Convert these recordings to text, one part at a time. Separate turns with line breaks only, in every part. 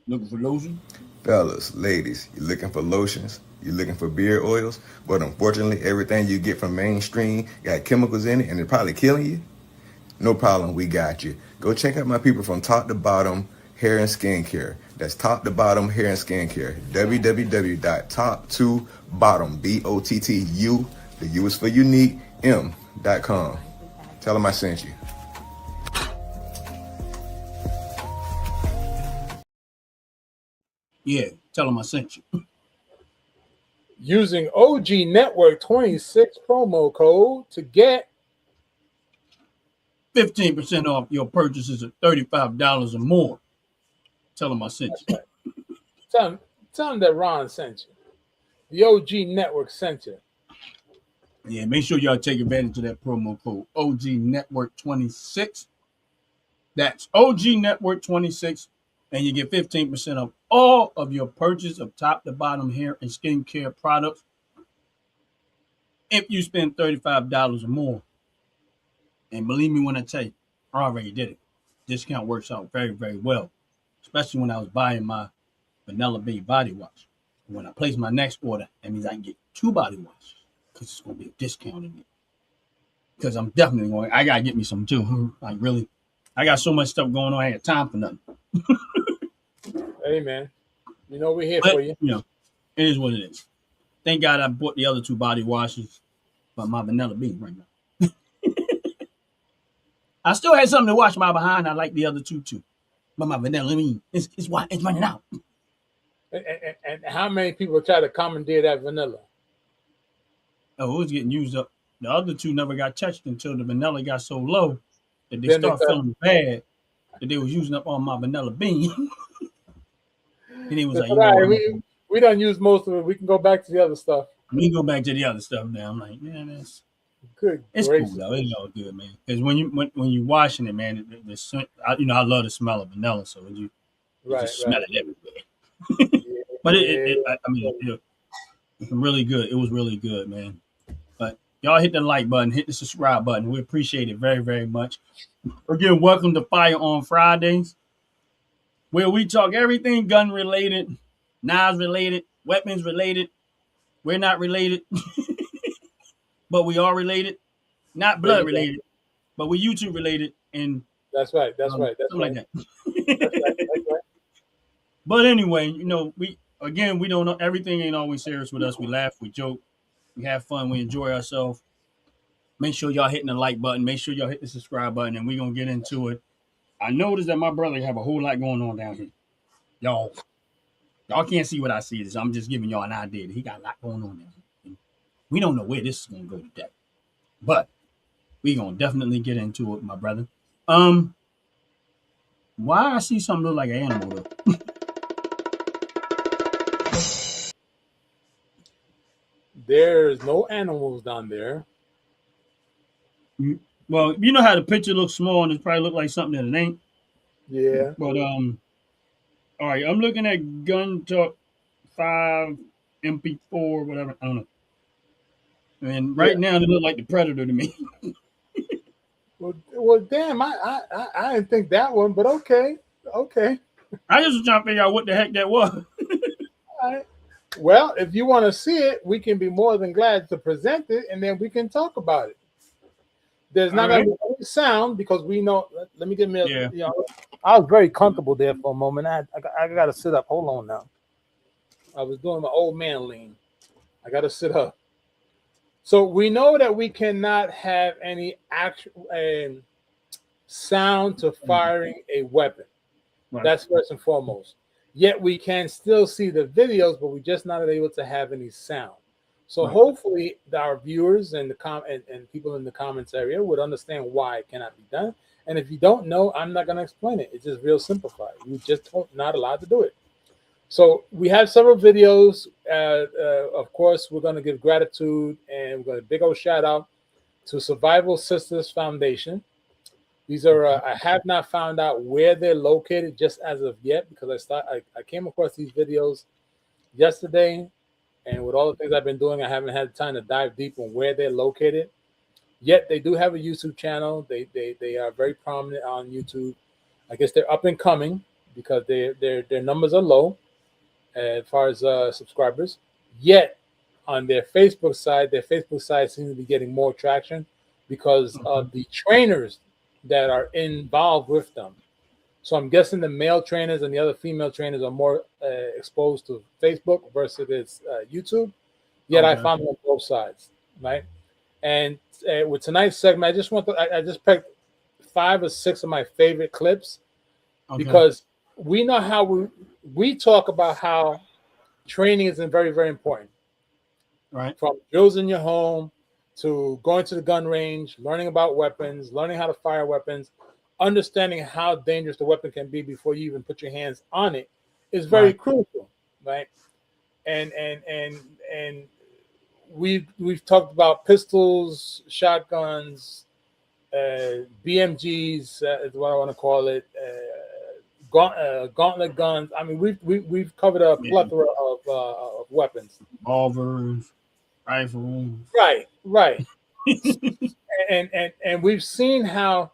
Looking for lotion?
Fellas, ladies, you looking for lotions? You looking for beard oils? But unfortunately, everything you get from mainstream got chemicals in it and it's probably killing you? No problem, we got you. Go check out my people from Top to Bottom Hair and Skincare. That's Top to Bottom Hair and Skincare. www.top2bottom, BOTTU, the U is for unique, M.com. Tell them I sent you.
Yeah, tell them I sent you.
Using OG Network 26 promo code to get
15% off your purchases of $35 or more. Tell them I sent
that's
you.
right. Tell them, tell them that Ron sent you. The OG Network sent you.
Yeah, make sure y'all take advantage of that promo code OG Network 26. That's OG Network 26. And you get 15% off all of your purchase of top to bottom hair and skincare products if you spend $35 or more. And believe me when I tell you, I already did it. Discount works out very, very well, especially when I was buying my Vanilla Bay body wash. When I place my next order, that means I can get 2 body washes because it's going to be a discount in it. Because I'm definitely going, I got to get me some too. Like, really, I got so much stuff going on, I ain't got time for nothing.
Hey, man. You know we're here
But,
for you.
it is what it is. Thank God I bought the other 2 body washes, but my Vanilla Bean right now. I still had something to wash my behind. I like the other 2 too. But my Vanilla Bean, it's running out.
And how many people try to commandeer that vanilla?
Oh, it was getting used up. The other 2 never got touched until the vanilla got so low that they
Then they
start
start.
feeling bad that they was using up all my vanilla bean. And he was
That's
like,
all
you know
right.
what?
We don't use most of it. We can go back to the other stuff.
Let me go back to the other stuff now. I'm like, man,
Good
it's cool
gracious.
though. It's all good, man. Because when you washing it, man, the scent, I love the smell of vanilla, so you
Right,
just smell
right.
it everywhere. But
Yeah.
I mean, it's really good. It was really good, man. But y'all hit the like button, hit the subscribe button. We appreciate it very, very much. Again, welcome to Firearms Fridays, where we talk everything gun related, knives related, weapons related. We're not related, but we are related. Not
There
blood
you go.
related, but we YouTube related and
That's right. That's right. That's
something
right.
like
That's right.
that.
That's right.
But anyway, we don't know everything ain't always serious with us. We laugh, we joke, we have fun, we enjoy ourselves. Make sure y'all hitting the like button. Make sure y'all hit the subscribe button, and we're gonna get into it. I noticed that my brother have a whole lot going on down here. Y'all, y'all can't see what I see. So I'm just giving y'all an idea. He got a lot going on down here. We don't know where this is gonna go today, but we gonna definitely get into it, my brother. Um, why I see something look like an animal though?
There's no animals down there.
Well, you know how the picture looks small and it probably look like something that it ain't.
Yeah.
But all right, I'm looking at Gun Talk 5 MP4, whatever. I don't know. And
Yeah.
right now they look like the Predator to me.
Well, damn. I didn't think that one, but okay. Okay.
I just was trying to figure out what the heck that was.
All right. Well, if you want to see it, we can be more than glad to present it, and then we can talk about it. There's
All
not going
right.
to be any sound because we know. Let me get me.
Yeah.
I was very comfortable there for a moment. I got to sit up. Hold on now. I was doing my old man lean. I got to sit up. So we know that we cannot have any actual sound to firing a weapon.
Right.
That's first and foremost. Yet we can still see the videos, but we're just not able to have any sound. So
Right.
hopefully our viewers and and people in the comments area would understand why it cannot be done. And if you don't know, I'm not going to explain it. It's just real simplified. You just not allowed to do it. So we have several videos. Of course, we're going to give gratitude and we're going to big old shout out to Survival Sisters Foundation. These are I have not found out where they're located just as of yet because I came across these videos yesterday, and with all the things I've been doing, I haven't had time to dive deep on where they're located. Yet they do have a YouTube channel. They are very prominent on YouTube. I guess they're up and coming. because their numbers are low as far as subscribers. Yet on their Facebook side seems to be getting more traction because
Okay.
of the trainers that are involved with them. So I'm guessing the male trainers and the other female trainers are more exposed to Facebook versus YouTube. Yet I
Okay.
found them on both sides, right? And with tonight's segment, I just picked 5 or 6 of my favorite clips
Okay.
because we know how we talk about how training is very very important,
Right.
from drills in your home to going to the gun range, learning about weapons, learning how to fire weapons, understanding how dangerous the weapon can be before you even put your hands on it is very
Right.
crucial, right? And we've talked about pistols, shotguns, BMGs is what I want to call it, gauntlet guns. I mean, we've covered a
Yeah.
plethora of weapons.
Revolvers, rifles.
Right, right. And we've seen how,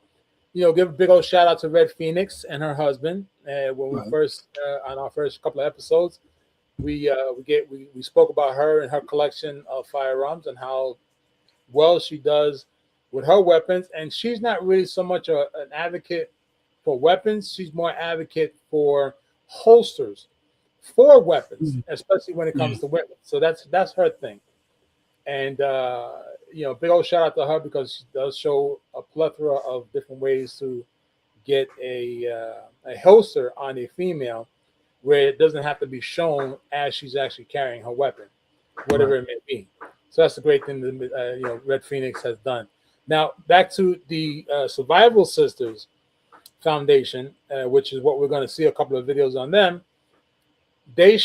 give a big old shout out to Red Phoenix and her husband. When we
Right.
first on our first couple of episodes, we spoke about her and her collection of firearms and how well she does with her weapons. And she's not really so much an advocate for weapons; she's more advocate for holsters for weapons,
Mhm.
especially when it
Yeah.
comes to women. So that's her thing. And big old shout out to her because she does show a plethora of different ways to get a holster on a female where it doesn't have to be shown as she's actually carrying her weapon,
Right.
whatever it may be. So that's the great thing that Red Phoenix has done. Now back to the Survival Sisters Foundation, which is what we're going to see a couple of videos on them. They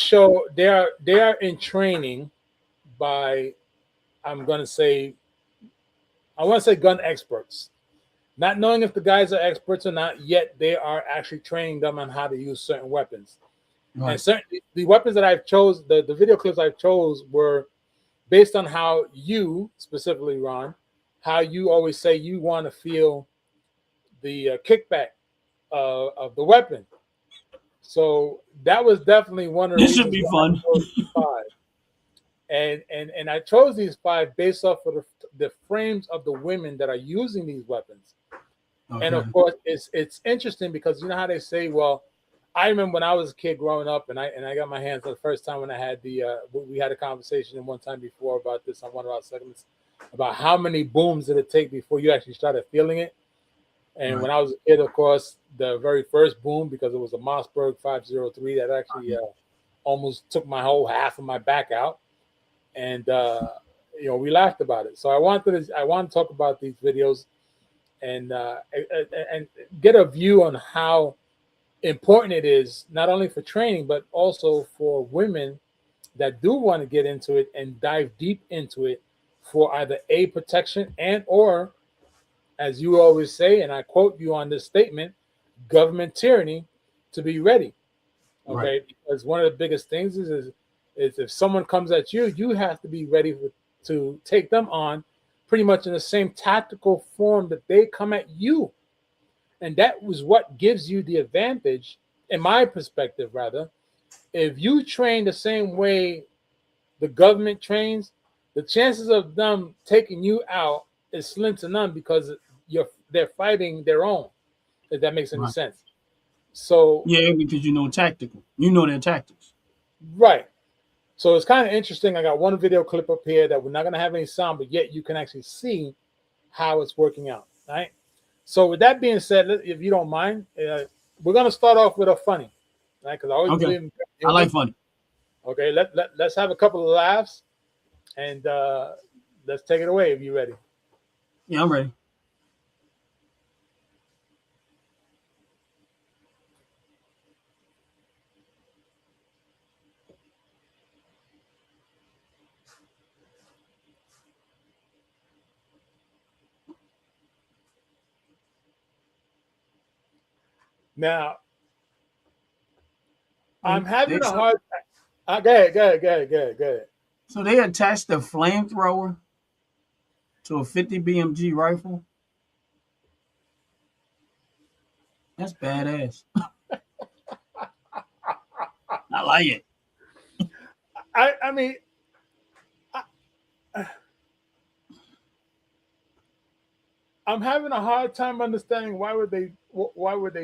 are in training by, I'm going to say, I want to say gun experts. Not knowing if the guys are experts or not, yet they are actually training them on how to use certain weapons. And
Right.
certainly the weapons that I've chose, the video clips I've chose were based on how you, specifically Ron, how you always say you want to feel the kickback of the weapon. So that was definitely one of the
This should
reasons
be
why
fun.
I chose these 5. And I chose these 5 based off of the frames of the women that are using these weapons. And
Okay.
of course, it's interesting because you know how they say, well, I remember when I was a kid growing up, and I got my hands on the first time when I had we had a conversation one time before about this on one of our segments about how many booms did it take before you actually started feeling it. And
Right.
when I was a kid, of course, the very first boom, because it was a Mossberg 503 that actually almost took my whole half of my back out, and we laughed about it. So I want to talk about these videos and get a view on how important it is not only for training but also for women that do want to get into it and dive deep into it for either a protection and or, as you always say, and I quote you on this statement, government tyranny, to be ready.
Right.
Okay, because one of the biggest things is if someone comes at you, you have to be ready to take them on pretty much in the same tactical form that they come at you. And that was what gives you the advantage, in my perspective, rather. If you train the same way the government trains, the chances of them taking you out is slim to none because they're fighting their own, if that makes any
Right.
sense. So,
Yeah, because you know tactical. You know their tactics.
right. So it's kind of interesting. I got one video clip up here that we're not going to have any sound, but yet you can actually see how it's working out. Right. So with that being said, if you don't mind, we're going to start off with a funny, right? Because I always
Okay.
believe in
I like
humor.
funny.
Okay. Let's have a couple of laughs and let's take it away if you're ready.
Yeah, I'm ready.
Now, I'm
They,
having
they
a
so,
hard. Go ahead. Go ahead. Go ahead. Go ahead. Go ahead.
so they attached the flamethrower to a 50 BMG rifle. That's badass. like it.
I mean, I, I'm having a hard time understanding why would they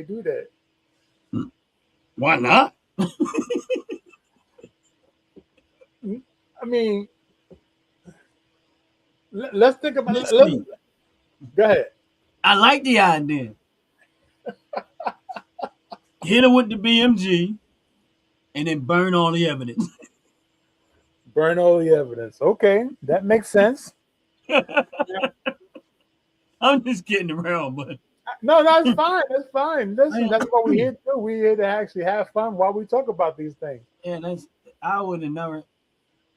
do that.
Why not?
I mean, let's think about. Let's
Listen,
go ahead.
I like the idea. Hit her with the BMG and then burn all the evidence.
Burn all the evidence. Okay, that makes sense.
I'm just kidding around, but
No, that's fine. That's fine. Listen,
yeah,
that's what we're here to do. We're here to actually have fun while we talk about these things.
that's I would have never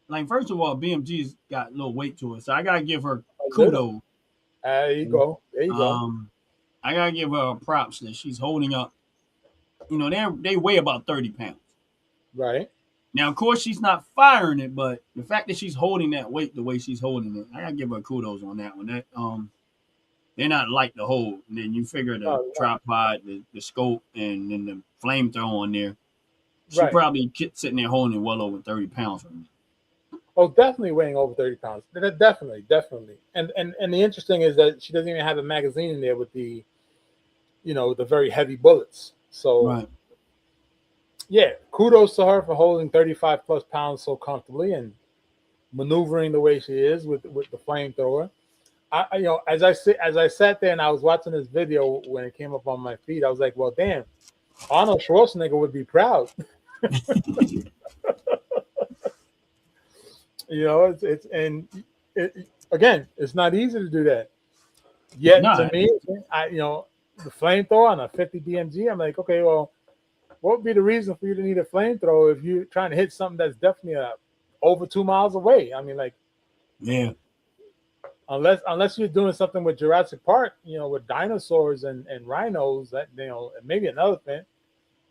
like. First of all, BMG's got a little weight to it, so I gotta give her
A little.
kudos.
There you go. There you go.
I gotta give her props that she's holding up. You know, they weigh about 30 pounds.
Right.
Now, of course, she's not firing it, but the fact that she's holding that weight the way she's holding it, I gotta give her kudos on that one. That they're not light to hold. And then you figure the
No, no.
tripod, the scope, and then the flamethrower on there. She
Right.
probably sitting there holding it well over 30 pounds from me.
Oh, definitely weighing over 30 pounds. Definitely, definitely. And the interesting is that she doesn't even have a magazine in there with the, the very heavy bullets. So
Right.
yeah, kudos to her for holding 35 plus pounds so comfortably and maneuvering the way she is with the flamethrower. As I sat there and I was watching this video when it came up on my feed, I was like, well, damn, Arnold Schwarzenegger would be proud. Again, it's not easy to do that. Yet
No,
to me, the flamethrower on a 50 BMG, I'm like, okay, well, what would be the reason for you to need a flamethrower if you're trying to hit something that's definitely over 2 miles away? I mean, like,
yeah.
unless you're doing something with Jurassic Park, with dinosaurs and rhinos, that and maybe an elephant,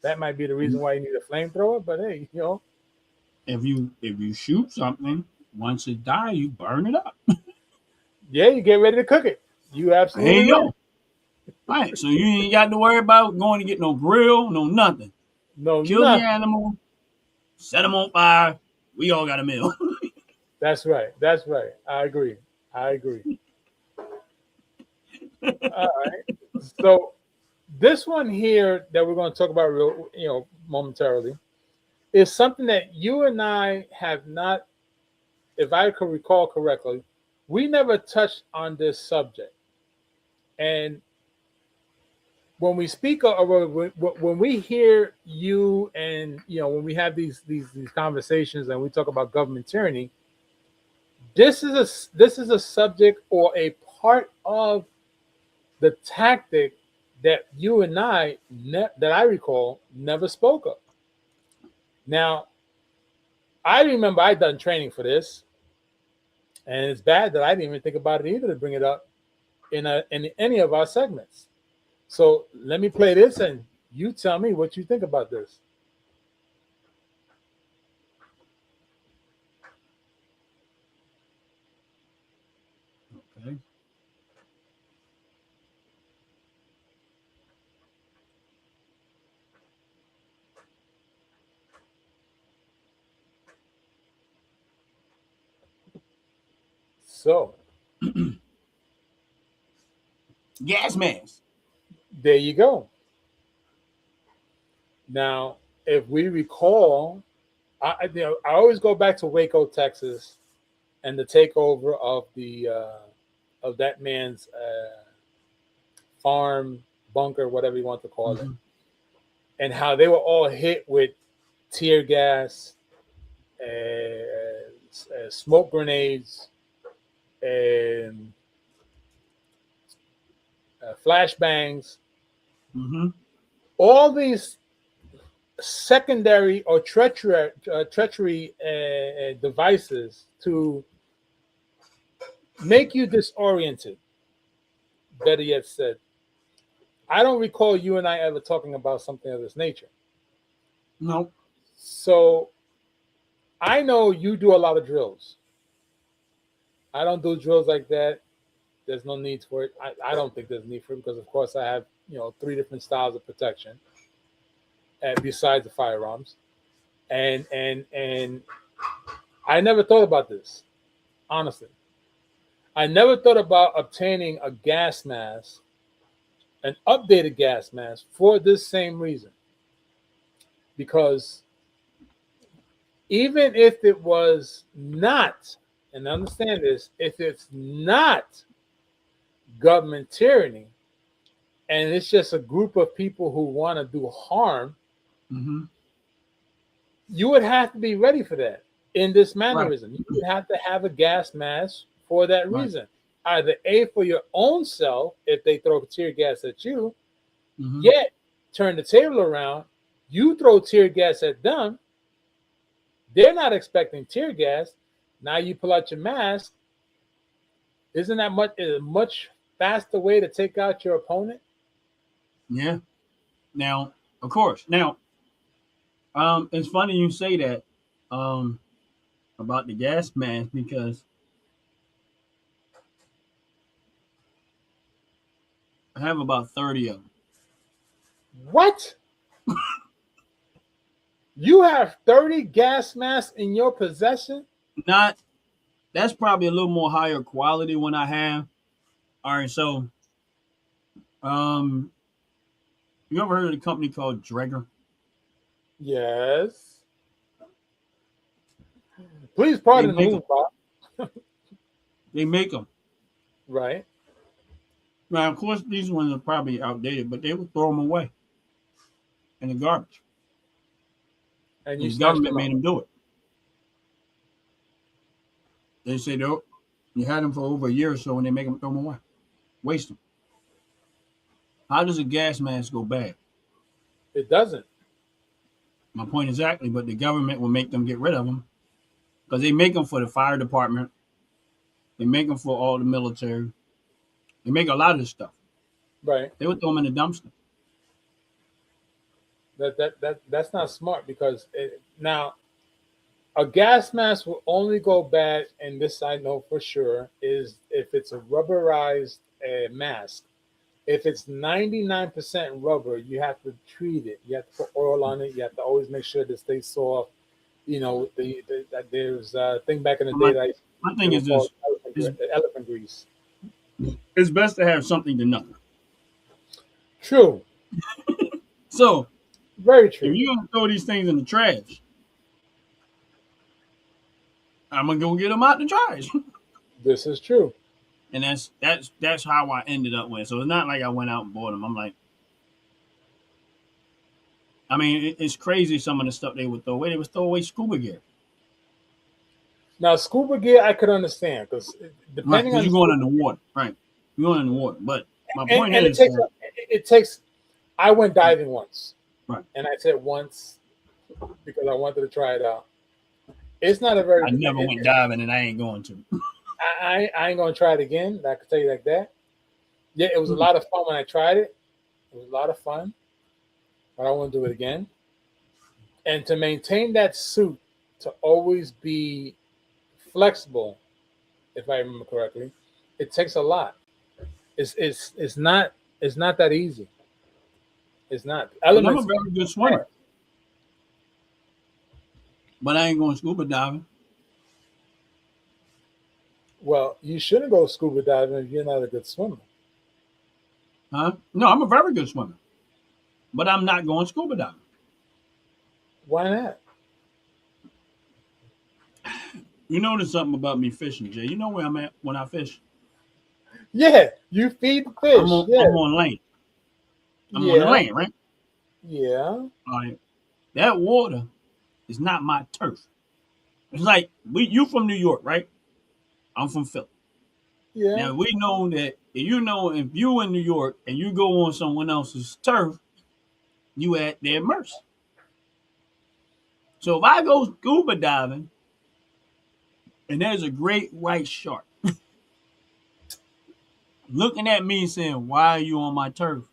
that might be the reason why you need a flamethrower. But hey,
If you shoot something, once it dies, you burn it up.
yeah, you get ready to cook it. You
There
absolutely
you
right.
go. Right. So you ain't got to worry about going to get no grill, no nothing.
No,
Kill the
nothing.
animal, set them on fire. We all got a meal.
That's right. That's right. I agree. I agree. All right. So this one here that we're going to talk about momentarily is something that you and I have not, if I can recall correctly, we never touched on this subject. And when we speak or when we hear you and when we have these conversations and we talk about government tyranny, this is a subject or a part of the tactic that you and I that I recall never spoke of. Now, I remember I done training for this, and it's bad that I didn't even think about it either to bring it up in any of our segments. So let me play this, and you tell me what you think about this.
Okay.
So
Gas mask.
there you go. Now, if we recall, I always go back to Waco, Texas, and the takeover of that man's farm bunker, whatever you want to call it,
Mm-hmm.
and how they were all hit with tear gas, smoke grenades, and flashbangs.
Mm-hmm.
All these secondary or treachery devices to make you disoriented. Better yet said, I don't recall you and I ever talking about something of this nature.
No.
So I know you do a lot of drills. I don't do drills like that. There's no need for it. I don't think there's need for it because, of course, I have 3 different styles of protection besides the firearms. And I never thought about this, honestly. I never thought about obtaining a gas mask, an updated gas mask, for this same reason. Because even if it was not, and understand this, if it's not government tyranny and it's just a group of people who want to do harm,
Mm-hmm.
you would have to be ready for that in this
Right.
mannerism. You would have to have a gas mask for that
Right.
reason. Either A, for your own self, if they throw tear gas at you,
Mm-hmm.
yet turn the table around, you throw tear gas at them, they're not expecting tear gas. Now you pull out your mask. Isn't that much faster way to take out your opponent?
Yeah. Now, of course. Now, it's funny you say that um about the gas mask because I have about 30 of them.
What? You have 30 gas masks in your possession?
Not That's probably a little more higher quality one I have. All right, so um, you ever heard of the company called Draeger?
Yes. Please
They
pardon the
make them.
moon, Bob.
They make them.
Right.
Now, of course, these ones are probably outdated, but they would throw them away in the garbage.
And you
And the
snatched
government
them
made
up.
them do it. They say they you had them for over a year or so, and they make them throw them away, waste them. How does a gas mask go bad?
It doesn't.
My point exactly, but the government will make them get rid of them because they make them for the fire department. They make them for all the military. They make a lot of this stuff.
Right.
They would throw them in the dumpster.
That's not smart because now a gas mask will only go bad, and this I know for sure, is if it's a rubberized mask. If it's 99% rubber, you have to treat it. You have to put oil on it. You have to always make sure that it stays soft. You know, that there's a thing back in the day
My,
that
my
they
thing
were
is
called
this: it's,
elephant grease.
it's best to have something to nothing.
True.
So
Very
if
true.
you're gonna throw these things in the trash, I'm gonna go get them out the trash.
This is true.
And that's how I ended up with. So it's not like I went out and bought them. I'm like, I mean, it's crazy some of the stuff they would throw away. They would throw away scuba gear,
Now, scuba gear, I could understand because
right?
depending
Because
on the
you're going
scuba,
underwater, right? You're going underwater. But my point
and
is that
it takes. I went diving once,
right,
and I said once because I wanted to try it out. It's not a very.
I never went diving, and I ain't going to.
I ain't gonna try it again. I can tell you like that. Yeah, it was a lot of fun when I tried it. It was a lot of fun, but I want to do it again. And to maintain that suit to always be flexible, if I remember correctly, it takes a lot. It's not that easy. It's not.
Because I'm a
Elements
very good swimmer,
are.
but I ain't going scuba diving,
Well, you shouldn't go scuba diving if you're not a good swimmer.
huh? No, I'm a very good swimmer, but I'm not going scuba diving.
Why not?
You notice something about me fishing, Jay? You know where I'm at when I fish?
Yeah, you feed the
I'm
fish.
on
Yeah,
I'm on land. I'm on the
yeah,
land, right?
yeah,
All right. That water is not my turf. It's like you from New York, right? I'm from Philly.
yeah.
Now we know that if you in New York and you go on someone else's turf, you at their mercy. So if I go scuba diving and there's a great white shark looking at me and saying, "Why are you on my turf?"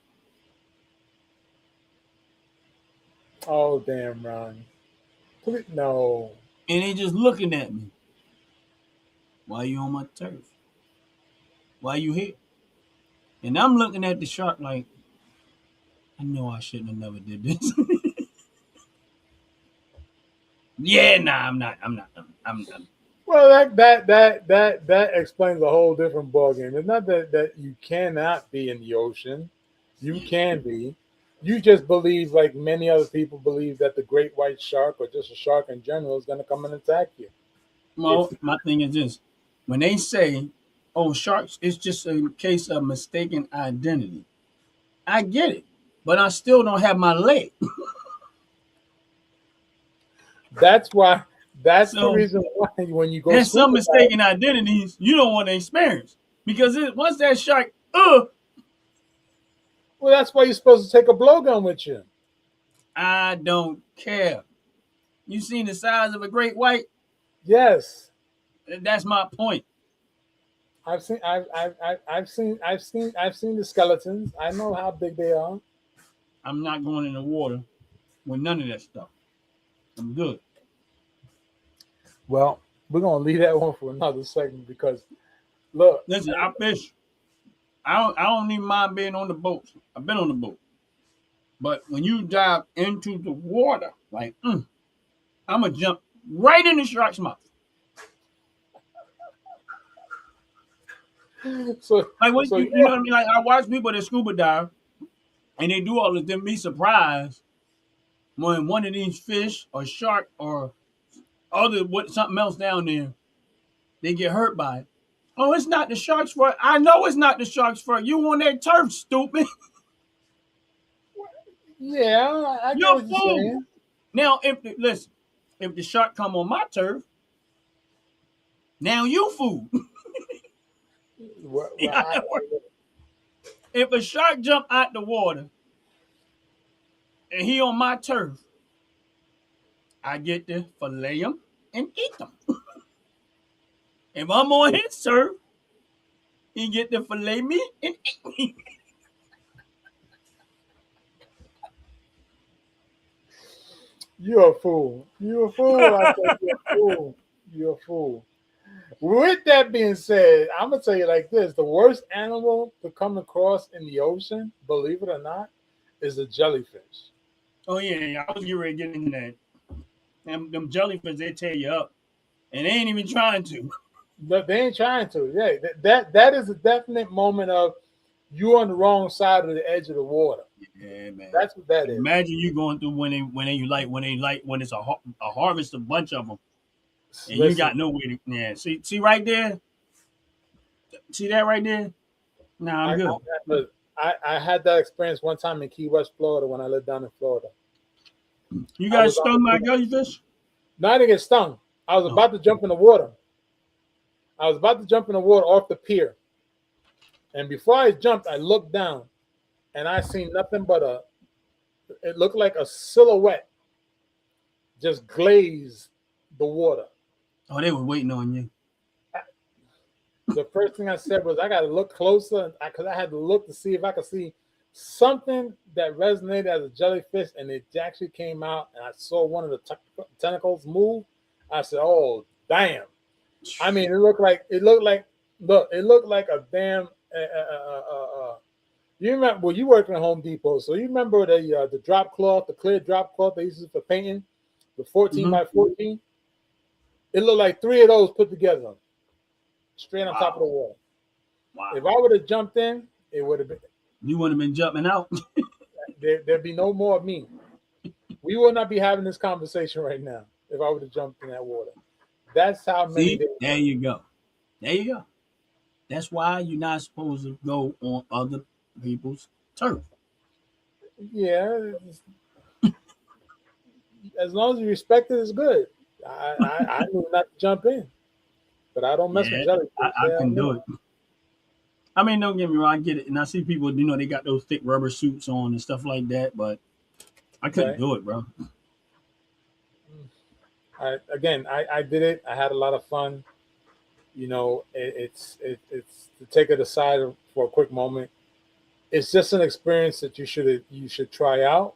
Oh damn, Ron. Please, no.
and they just looking at me, "Why are you on my turf? Why are you here?" And I'm looking at the shark like, I know I shouldn't have never did this. Yeah, nah, I'm not. I'm not. I'm
Well, that explains a whole different ballgame. It's not that you cannot be in the ocean. You can be. You just believe, like many other people believe, that the great white shark or just a shark in general is going to come and attack you. It's
my thing is this: when they say, "Oh, sharks," it's just a case of mistaken identity. I get it, but I still don't have my leg.
that's why that's the
So
reason why when you go
there's some
scuba diving,
mistaken identities you don't want to experience because once that shark,
well, that's why you're supposed to take a blowgun with you.
I don't care. You seen the size of a great white?
Yes,
That's my point.
I've seen the skeletons. I know how big they are.
I'm not going in the water with none of that stuff. I'm good.
Well, we're gonna leave that one for another segment because look,
Listen, I fish. I don't even mind being on the boats. I've been on the boat. But when you dive into the water, like I'm gonna jump right in the shark's mouth.
so
Like what
so
you know what I mean? Like I watch people that scuba dive and they do all of them be surprised when one of these fish or shark or other what something else down there, they get hurt by it. Oh, it's not the shark's fault. I know it's not the shark's fault. You on that turf, stupid.
yeah, I get
You're
what
a
you're
fool.
saying.
Now, listen, if the shark come on my turf, now you fool.
Well,
See how that works? If a shark jump out the water and he on my turf, I get to fillet him and eat them. If I'm on his turf, he get to fillet me and eat me.
You're a fool. You're a fool. I said you're a fool. You're a fool. With that being said, I'm gonna tell you like this: the worst animal to come across in the ocean, believe it or not, is a jellyfish.
Oh yeah, I was getting ready to get into that. Them jellyfish, they tear you up, and they ain't even trying to.
But they ain't trying to. Yeah, that is a definite moment of you on the wrong side of the edge of the water.
Yeah, man.
That's what that is.
Imagine you going through when it's a harvest a bunch of them and you
Listen,
got nowhere to see right there, see that right there. Nah, I'm
I,
good.
look, I had that experience one time in Key West, Florida, when I lived down in Florida.
You
I
guys
was on
stung
the
by
beach.
jellyfish?
No, I didn't get stung. I was
No.
about to jump in the water. I was about to jump in the water off the pier. And before I jumped, I looked down and I seen nothing but it looked like a silhouette just glazed the water.
Oh, they were waiting on you.
The first thing I said was, I got to look closer because I had to look to see if I could see something that resonated as a jellyfish. And it actually came out and I saw one of the tentacles move. I said, oh, damn. I mean, it looked like a damn. You remember? Well, you worked at Home Depot, so you remember the drop cloth, the clear drop cloth they used for painting, the 14
Mm-hmm.
by 14. It looked like three of those put together, straight on top of the
Wow.
wall. If
Wow.
I would have jumped in, it would have been
You would have been jumping out.
there'd be no more of me. We would not be having this conversation right now if I would have jumped in that water. That's how many
See,
days.
there you go. There you go. That's why you're not supposed to go on other people's turf.
Yeah, as long as you respect it, it's good. I knew not to jump in, but I don't mess with
Yeah,
jellyfish.
I
Hell
can do
no.
it. I mean, don't get me wrong, I get it. And I see people, they got those thick rubber suits on and stuff like that, but I couldn't
Right.
do it, bro.
I did it. I had a lot of fun. You know, it's to take it aside for a quick moment. It's just an experience that you should try out.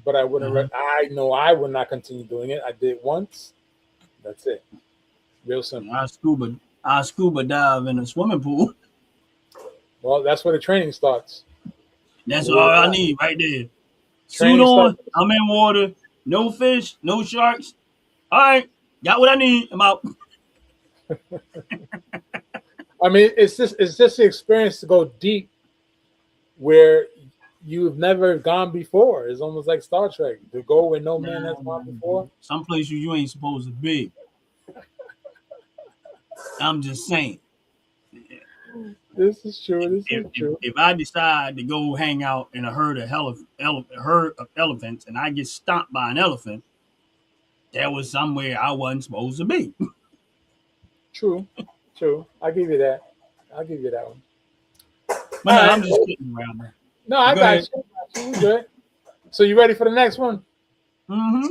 But I wouldn't.
Uh-huh.
I know I would not continue doing it. I did once. That's it. Real simple.
I scuba dive in a swimming pool.
Well, that's where the training starts.
That's all
Believe it or
I
not,
need right there. Suit
training starts.
on, I'm in water, no fish, no sharks. All right, got what I need. I'm out.
I mean, it's just the experience to go deep where you've never gone before. It's almost like Star Trek to go where no man has gone before.
Some places you ain't supposed to be. I'm just saying.
This is true. This
If,
is
if,
true.
if I decide to go hang out in a herd of elephants and I get stomped by an elephant, that was somewhere I wasn't supposed to be.
True. True. I'll give you that. I'll give you that one.
But
All
no,
right.
I'm just kidding around there.
No,
But
I
go
got
ahead.
you. I got you. We good. So you ready for the next one?
Mm-hmm.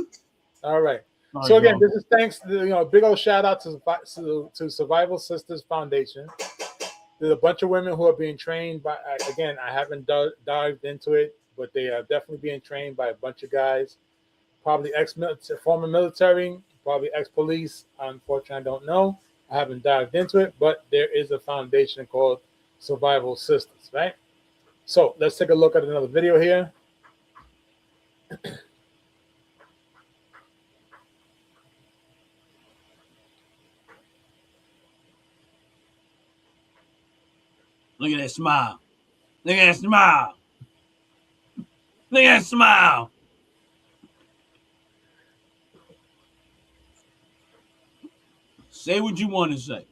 All right.
All
So
right,
again,
y'all.
this is thanks to big old shout out to Survival Sisters Foundation. There's a bunch of women who are being trained by. Again, I haven't dived into it, but they are definitely being trained by a bunch of guys, probably former military, probably ex-police. Unfortunately, I don't know. I haven't dived into it, but there is a foundation called Survival Sisters, right? So let's take a look at another video here.
Look at that smile. Look at that smile. Look at that smile. Say what you want to say.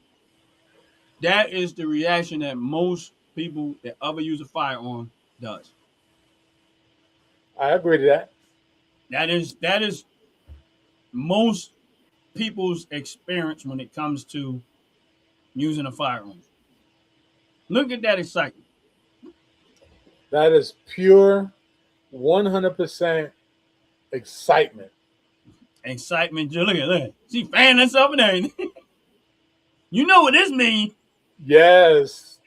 That is the reaction that most people that ever use a firearm does.
I agree to that.
That is most people's experience when it comes to using a firearm. Look at that excitement.
That is pure 100% excitement.
Excitement. Look. She fanning herself and everything. You know what this means.
Yes.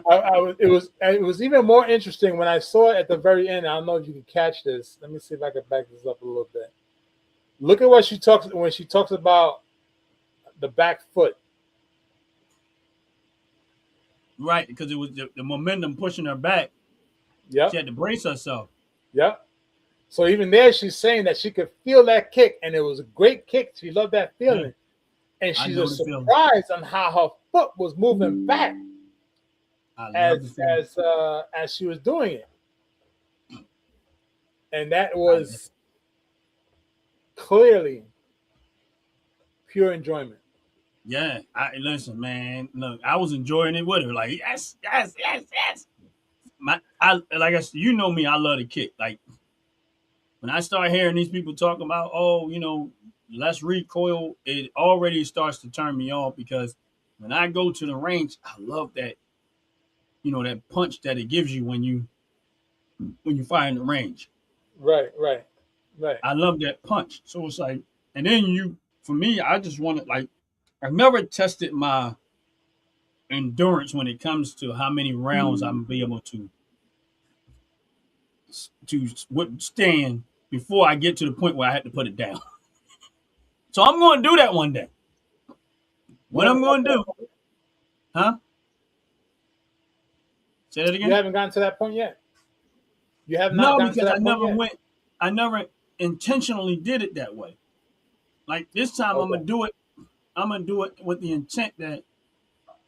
It was even more interesting when I saw it at the very end. I don't know if you can catch this. Let me see if I can back this up a little bit. Look at what she talks when she talks about the back foot.
Right, because it was the momentum pushing her back. She
Yep,
had to brace herself.
yep. So even there, she's saying that she could feel that kick, and it was a great kick. She loved that
Yeah,
feeling, and
I
she's
know
just
the feeling.
surprised on how her foot was moving back
I love the
as
feeling.
as she was doing it, and that
I,
was clearly pure enjoyment.
yeah, I listen, man. Look, I was enjoying it with her. Like, yes. I like I said, you know me. I love to kick. Like when I start hearing these people talk about, oh, less recoil, it already starts to turn me off because when I go to the range, I love that, that punch that it gives you when you fire in the range.
Right, right, right.
I love that punch. So it's like, and then for me, I just want to like, I've never tested my endurance when it comes to how many rounds I'm gonna be able to withstand before I get to the point where I had to put it down. So I'm going to do that one day.
You
What I'm
haven't got
going
to
to
that
do,
point.
huh? Say that
You
again.
haven't gotten to that point yet. You have not
No,
gotten to
because I
that point
never
yet.
went. I never intentionally did it that way. Like this time, I'm
Okay.
gonna do it. I'm gonna do it with the intent that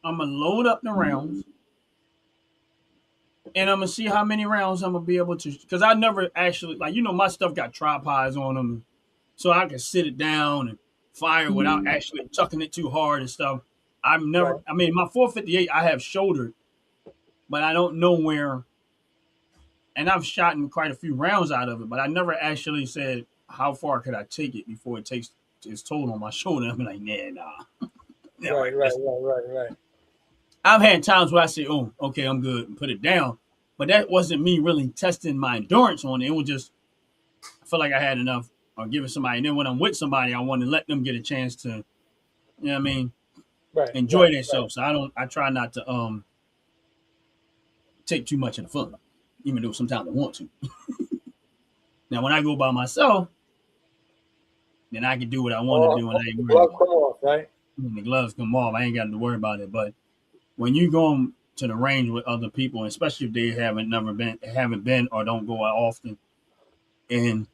I'm gonna load up the rounds and I'm gonna see how many rounds I'm gonna be able to. Because I never actually like my stuff got tripods on them, so I can sit it down and fire without actually tucking it too hard and stuff. I've
Right.
never. I mean, my 458 I have shouldered, but I don't know where. And I've shot in quite a few rounds out of it, but I never actually said how far could I take it before it takes its toll on my shoulder. I'm like, nah. Yeah,
Right.
right.
Right. Right. Right. Right.
I've had times where I say, oh, okay, I'm good, and put it down. But that wasn't me really testing my endurance on it. It was just, I feel like I had enough or giving somebody. And then when I'm with somebody, I want to let them get a chance to, what I mean,
Right.
enjoy
Right. Right.
themselves. So I try not to take too much of the fun, even though sometimes I want to. Now, when I go by myself, then I can do what I want to
Oh,
do and I ain't
the
worried
glove
about
come off. Right.
it. When the gloves come off, I ain't got to worry about it. But when you go to the range with other people, especially if they haven't been or don't go out often, and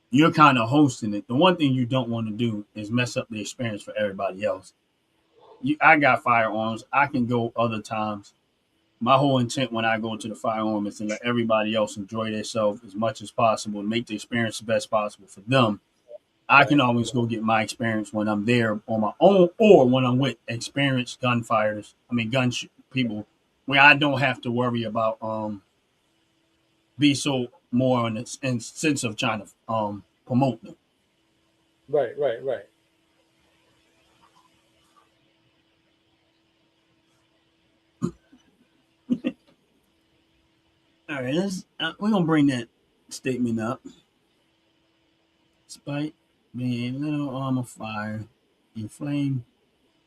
you're kind of hosting it. The one thing you don't want to do is mess up the experience for everybody else. I got firearms. I can go other times. My whole intent when I go to the firearm is to let everybody else enjoy themselves as much as possible and make the experience the best possible for them. I can
Right.
always go get my experience when I'm there on my own or when I'm with experienced gunfighters. I mean, people where I don't have to worry about be so more in the sense of trying to promote them.
Right. Right. Right.
All right, we're gonna bring that statement up. Despite being little arm of fire, a flame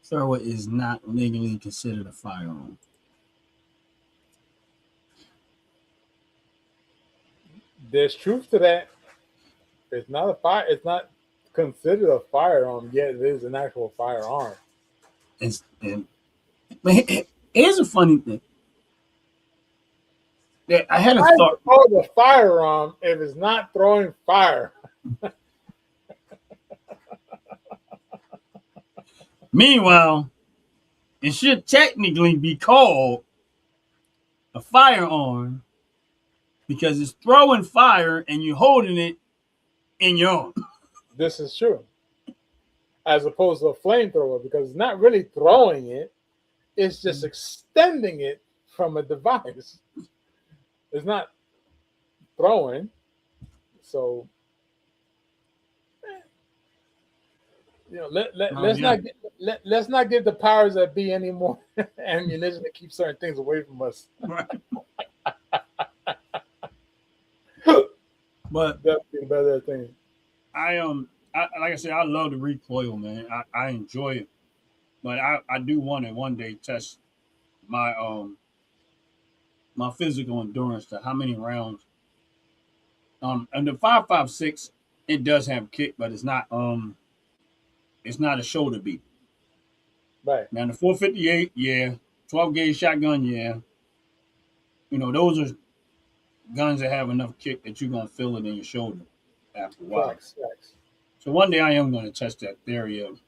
thrower is not legally considered a firearm.
There's truth to that. It's not a fire. It's not considered a firearm yet. It is an actual firearm.
But here's a funny thing. I had a
Why is
thought.
it called a firearm if it's not throwing fire?
Meanwhile, it should technically be called a firearm because it's throwing fire and you're holding it in your arm.
This is true. As opposed to a flamethrower, because it's not really throwing it, it's just extending it from a device. It's not throwing. So
Oh
let's
yeah,
let's not give the powers that be any more ammunition to keep certain things away from us.
right. But
That's the better thing.
like I said, I love the recoil, man. I enjoy it, but I do want to one day test my my physical endurance to how many rounds. And the 5.56, it does have kick, but it's not a shoulder beat.
Right.
Now the 458, yeah, 12 gauge shotgun, yeah. Those are guns that have enough kick that you're gonna feel it in your shoulder after a while.
Facts. Facts.
So one day I am going to test that theory of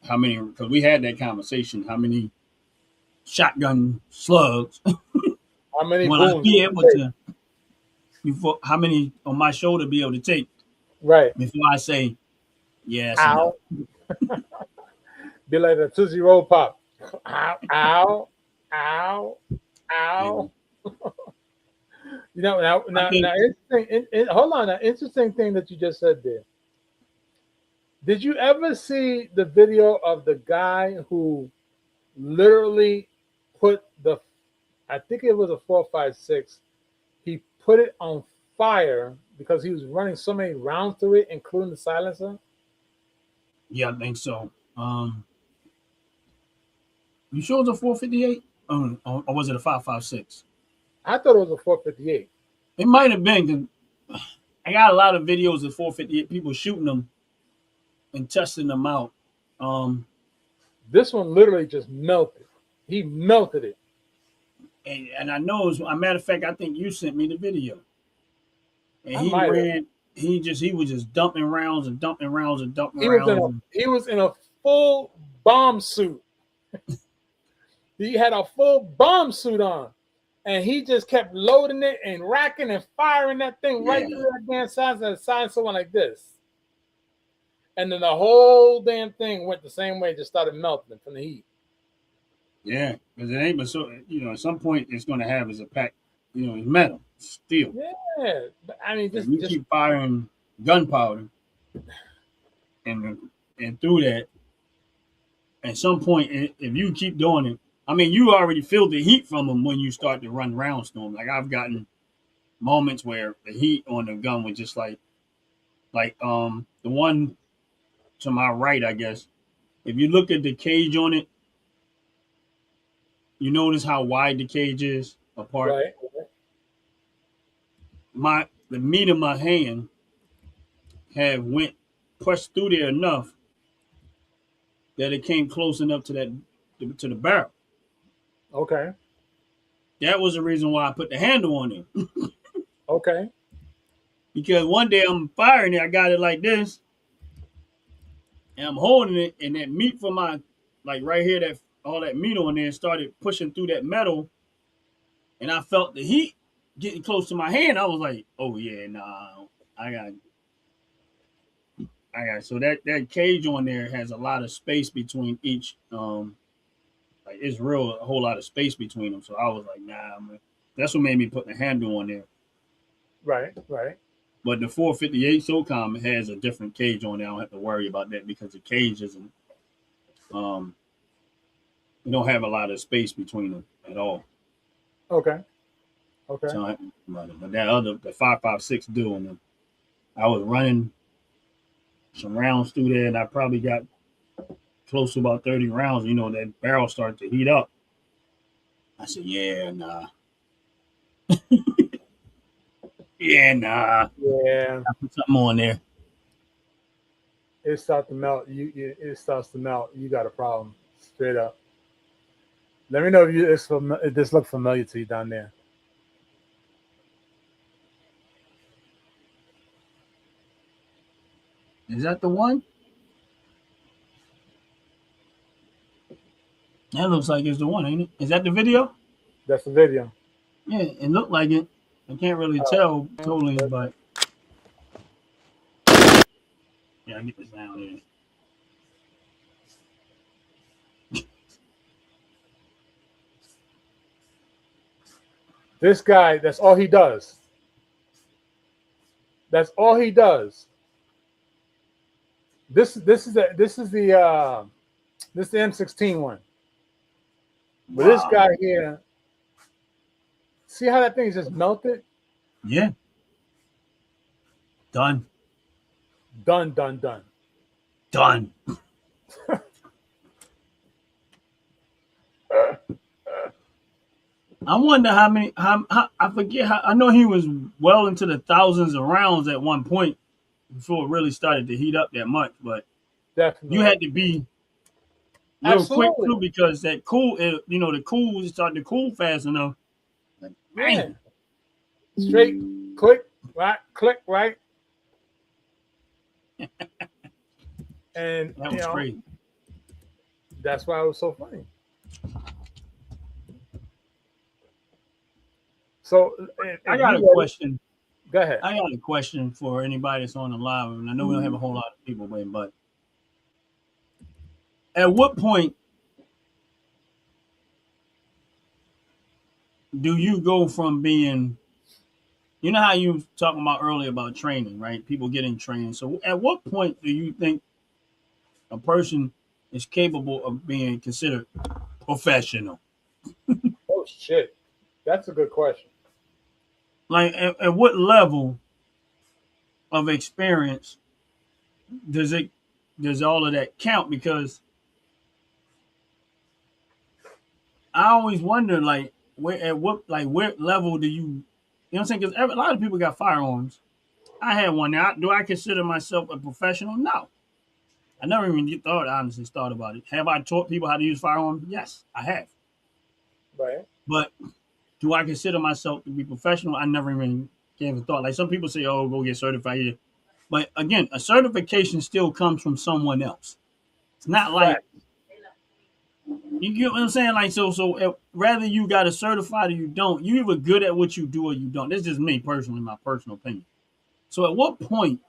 how many, because we had that conversation, how many shotgun slugs
How many
will I
booms
be
will
able
it take?
to, before, how many on my shoulder be able to take
Right.
before I say, yeah, it's enough.
Ow. Be like a Tootsie Roll Pop. Ow, ow, ow,
And
ow. Now,
I
now,
think,
now, interesting. Hold on. Now, interesting thing that you just said there. Did you ever see the video of the guy who literally put the? I think it was a 4.56. He put it on fire because he was running so many rounds through it, including the silencer.
yeah, I think so. You sure it was a 458? Or was it a 5.56?
I thought it was a 4.58.
It might have been, 'cause I got a lot of videos of 458 people shooting them and testing them out. Um,
This one literally just melted. He melted it.
and I know, as a matter of fact, I think you sent me the video. And
I might have.
he was just dumping rounds and dumping rounds and dumping
He was in a
rounds.
he was in a full bomb suit. He had a full bomb suit on, and he just kept loading it and racking and firing that thing right
Yeah,
through that damn silencer went like this. And then the whole damn thing went the same way, just started melting from the heat.
yeah, because it ain't but so at some point it's going to have as a pack, it's metal, steel,
Yeah, but I mean,
and you
just
keep firing gunpowder and through that. At some point, if you keep doing it, I mean, you already feel the heat from them when you start to run rounds to them. Like I've gotten moments where the heat on the gun was just like the one to my right, I guess. If you look at the cage on it, you notice how wide the cage is apart.
right.
The meat of my hand had went pushed through there enough that it came close enough to to the barrel.
Okay,
That was the reason why I put the handle on it.
okay.
because one day I'm firing it, I got it like this, and I'm holding it, and that meat from my like right here, that all that meat on there started pushing through that metal, and I felt the heat getting close to my hand. I was like, oh yeah, nah, I got so that cage on there has a lot of space between each like it's real a whole lot of space between them. So I was like, nah, man. That's what made me put the handle on there.
Right, right.
But the 458 SOCOM has a different cage on there. I don't have to worry about that because the cage isn't um you don't have a lot of space between them at all.
Okay, okay.
So I, but that other the 556 do, and I was running some rounds through there, and I probably got close to about 30 rounds. You know, that barrel started to heat up. I said, yeah, nah, yeah, nah.
Yeah,
I put something on there.
it starts to melt. It starts to melt. You got a problem, straight up. Let me know if this look familiar to you down there.
Is that the one? That looks like it's the one, ain't it? Is that the video?
That's the video.
Yeah, it looked like it. I can't really tell totally, but yeah, I get this down here.
This guy, that's all he does. That's all he does. This is the M16 one. But this
Wow.
guy here, see how that thing is just melted?
Yeah. Done.
Done, done, done.
Done. I wonder how many. How I forget. How I know he was well into the thousands of rounds at one point before it really started to heat up that much. But you
Definitely.
had to be real quick
Absolutely.
too because that cool. You know, the cool was starting to cool fast enough. Like,
Yeah.
bang.
Straight click, right. And
That was crazy.
that's why it was so funny. So
I
if
got
you
a
ready,
question.
go ahead.
I got a question for anybody that's on the live, and I know we don't have a whole lot of people, but at what point do you go from being, you know how you were talking about earlier about training, right? People getting trained. So at what point do you think a person is capable of being considered professional?
Oh shit. That's a good question.
Like at what level of experience does it does all of that count? Because I always wonder, like, where at what like where level do you know what I'm saying? Because a lot of people got firearms. I had one. Now, do I consider myself a professional? No. I never even honestly thought about it. Have I taught people how to use firearms? Yes, I have.
Right.
But do I consider myself to be professional? I never even gave a thought. Like some people say, oh, go get certified here. But again, a certification still comes from someone else. It's not like,
Fact.
you get what I'm saying? Like, rather you got a certified or you don't, you either good at what you do or you don't. That's just me personally, my personal opinion. So at what point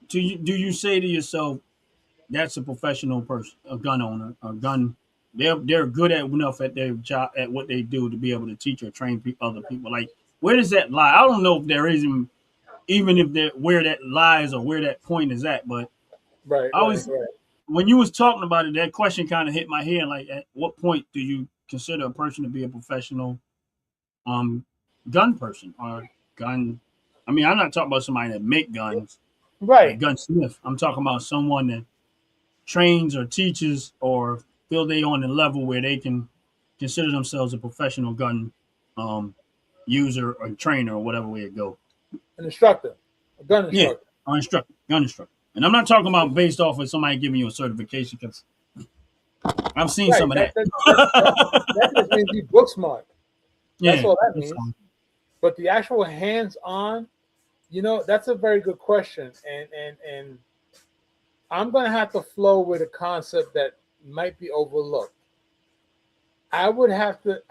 do you say to yourself, that's a professional person, a gun owner, a gun. They're good at enough at their job at what they do to be able to teach or train other people. Like, where does that lie? I don't know if there is even if there where that lies or where that point is at. But
Right,
I
right,
was
right.
when you was talking about it, that question kind of hit my head. Like, at what point do you consider a person to be a professional um gun person or gun? I mean, I'm not talking about somebody that make guns like
Right.
gunsmith. I'm talking about someone that trains or teaches or feel they on the level where they can consider themselves a professional gun um, user or trainer or whatever way it go.
An instructor. A gun
Yeah,
instructor.
or instructor, gun instructor. And I'm not talking about based off of somebody giving you a certification because I've seen
Right.
some of
That
that.
that, that that just means you book smart. That's
Yeah,
all that
it's,
means. But the actual hands-on, that's a very good question, and I'm gonna have to flow with a concept that might be overlooked. I would have to,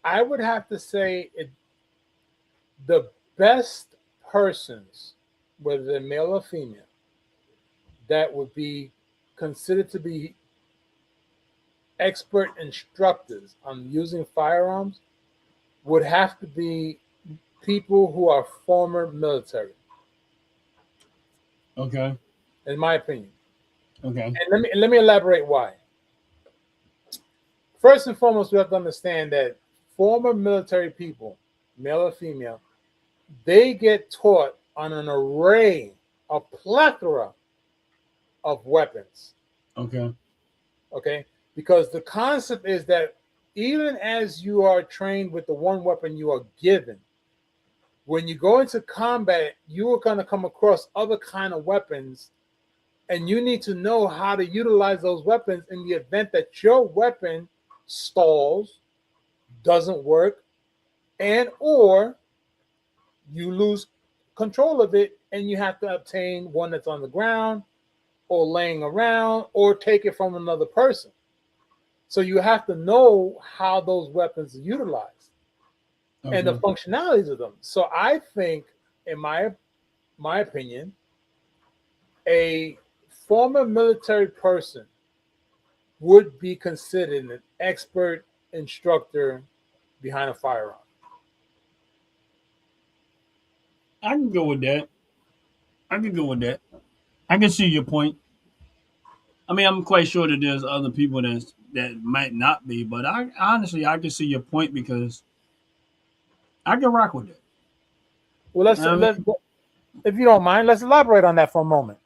I would have to say the best persons, whether they're male or female, that would be considered to be expert instructors on using firearms would have to be people who are former military,
Okay.
in my opinion.
Okay.
And let me elaborate why. First and foremost, we have to understand that former military people, male or female, they get taught on an array, a plethora of weapons.
Okay.
Okay, because the concept is that even as you are trained with the one weapon you are given, when you go into combat, you are going to come across other kind of weapons, and you need to know how to utilize those weapons in the event that your weapon stalls, doesn't work, and or you lose control of it and you have to obtain one that's on the ground or laying around or take it from another person. So you have to know how those weapons are utilized and the
Okay.
functionalities of them. So I think, in my opinion, a former military person would be considered an expert instructor behind a firearm.
I can go with that. I can go with that. I can see your point. I mean, I'm quite sure that there's other people that might not be, but I honestly I can see your point because I can rock with it.
Well,
I
let's
mean,
if you don't mind, let's elaborate on that for a moment.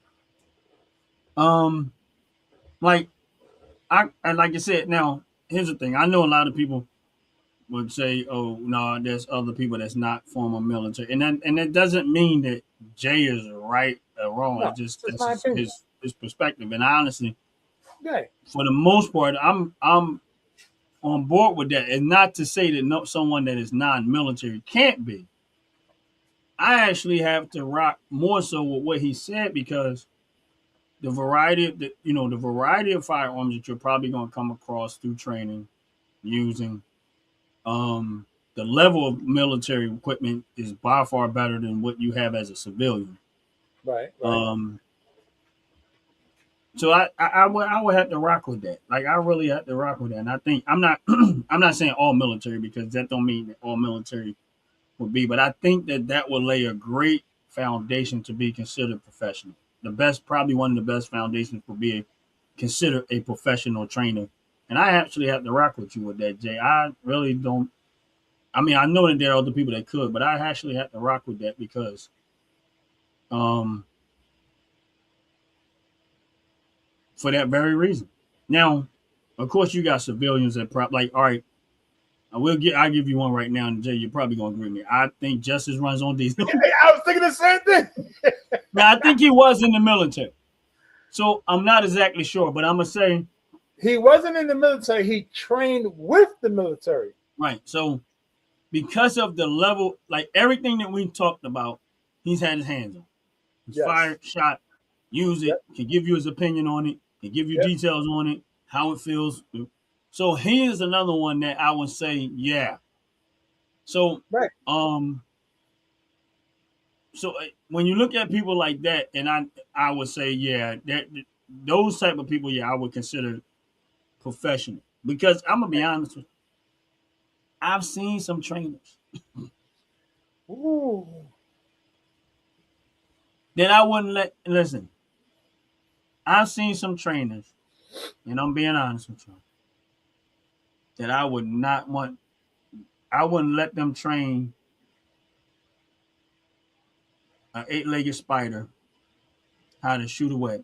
um, like I like I said. Now, here's the thing. I know a lot of people would say, "Oh, no, there's other people that's not former military," and that doesn't mean that Jay is right or wrong.
No,
It's just
it's just
that's
my opinion.
his perspective. And honestly,
Okay.
for the most part, I'm on board with that. And not to say that no someone that is non-military can't be. I actually have to rock more so with what he said because the variety of the variety of firearms that you're probably going to come across through training using um the level of military equipment is by far better than what you have as a civilian.
Right, right.
Um, so I would have to rock with that. Like I really have to rock with that. And I think I'm not I'm not saying all military because that don't mean that all military would be, but I think that that will lay a great foundation to be considered professional. The best, probably one of the best foundations for being considered a professional trainer. And I actually have to rock with you with that, Jay. I really don't. I mean, I know that there are other people that could, but I actually have to rock with that because um, for that very reason. Now, of course, you got civilians that probably like. All right, I'll give you one right now, and Jay, you're probably gonna agree with me. I think Justice runs on diesel.
Hey, I was thinking the same thing.
Now, I think he was in the military, so I'm not exactly sure, but I'm gonna say
He wasn't in the military. He trained with the military.
right. So because of the level, like everything that we talked about, he's had his hands on. He's
Yes.
fired, shot, use it,
Yep.
can give you his opinion on it, can give you
Yep.
details on it, how it feels. So here's another one that I would say, yeah. So,
Right.
um, when you look at people like that, and I would say, yeah, that those type of people, yeah, I would consider professional because I'm gonna be honest with you, I've seen some trainers
Ooh.
that I wouldn't let listen. I've seen some trainers, and I'm being honest with you, that I would not want. I wouldn't let them train an eight-legged spider how to shoot a web.